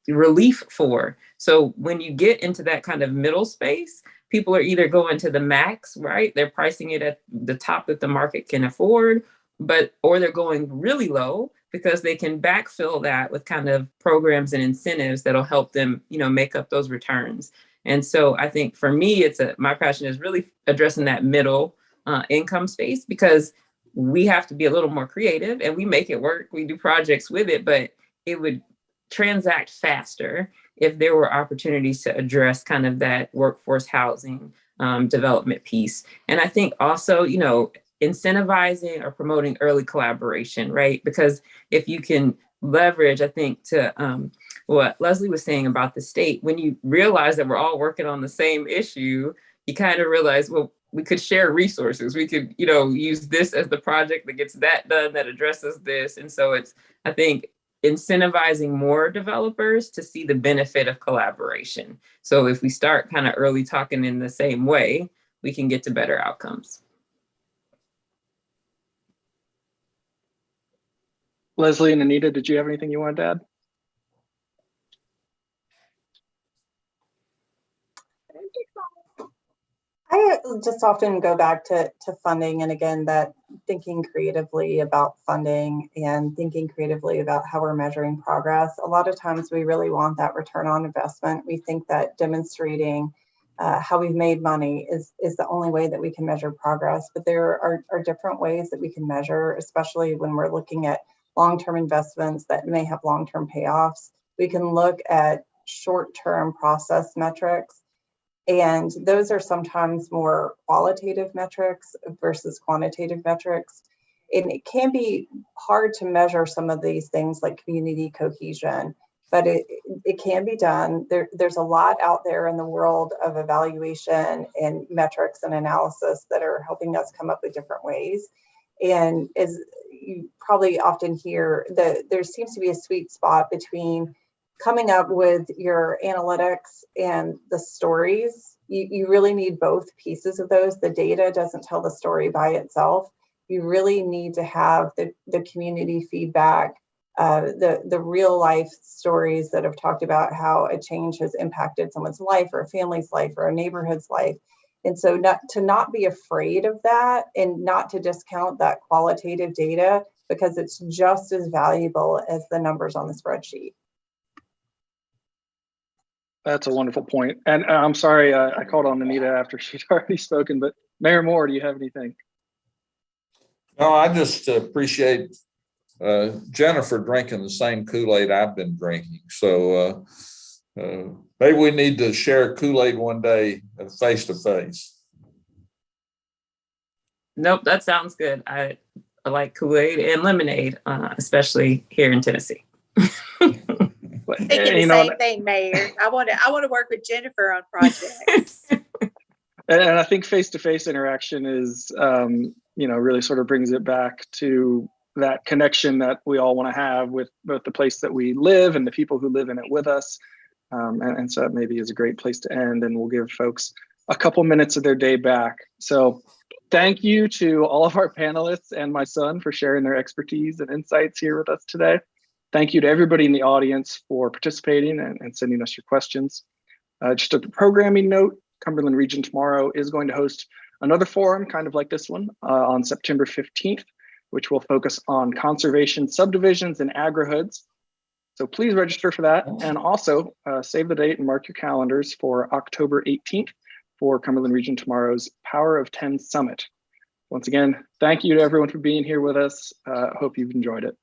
relief for. So when you get into that kind of middle space, people are either going to the max, right? They're pricing it at the top that the market can afford, or they're going really low because they can backfill that with kind of programs and incentives that'll help them, make up those returns. And so I think for me, my passion is really addressing that middle income space, because we have to be a little more creative and we make it work. We do projects with it, but it would transact faster if there were opportunities to address kind of that workforce housing development piece. And I think also, incentivizing or promoting early collaboration, right? Because if you can leverage, I think, to what Leslie was saying about the state, when you realize that we're all working on the same issue, you kind of realize, well, we could share resources. We could, use this as the project that gets that done, that addresses this. And so it's, I think, incentivizing more developers to see the benefit of collaboration. So if we start kind of early talking in the same way, we can get to better outcomes. Leslie and Anita, did you have anything you wanted to add? I just often go back to funding, and again, that thinking creatively about funding and thinking creatively about how we're measuring progress. A lot of times we really want that return on investment. We think that demonstrating how we've made money is the only way that we can measure progress, but there are different ways that we can measure, especially when we're looking at long-term investments that may have long-term payoffs. We can look at short-term process metrics, and those are sometimes more qualitative metrics versus quantitative metrics. And it can be hard to measure some of these things like community cohesion, but it can be done. There's a lot out there in the world of evaluation and metrics and analysis that are helping us come up with different ways. And as you probably often hear, there seems to be a sweet spot between coming up with your analytics and the stories. You really need both pieces of those. The data doesn't tell the story by itself. You really need to have the community feedback, the real life stories that have talked about how a change has impacted someone's life or a family's life or a neighborhood's life. And so not be afraid of that and not to discount that qualitative data, because it's just as valuable as the numbers on the spreadsheet. That's a wonderful point. And I'm sorry, I called on Anita after she'd already spoken, but Mayor Moore, do you have anything? No, I just appreciate Jennifer drinking the same Kool-Aid I've been drinking. So maybe we need to share Kool-Aid one day face to face. Nope, that sounds good. I like Kool-Aid and lemonade, especially here in Tennessee. Thinking the same thing, Mayor. I want to work with Jennifer on projects. And I think face-to-face interaction is, really sort of brings it back to that connection that we all want to have with both the place that we live and the people who live in it with us. And so that maybe is a great place to end, and we'll give folks a couple minutes of their day back. So thank you to all of our panelists and my son for sharing their expertise and insights here with us today. Thank you to everybody in the audience for participating and sending us your questions. Just a programming note, Cumberland Region Tomorrow is going to host another forum kind of like this one on September 15th, which will focus on conservation subdivisions and agri-hoods. So please register for that, and also save the date and mark your calendars for October 18th for Cumberland Region Tomorrow's Power of 10 Summit. Once again, thank you to everyone for being here with us. Hope you've enjoyed it.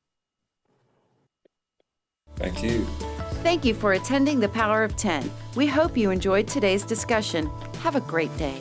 Thank you. Thank you for attending the Power of 10. We hope you enjoyed today's discussion. Have a great day.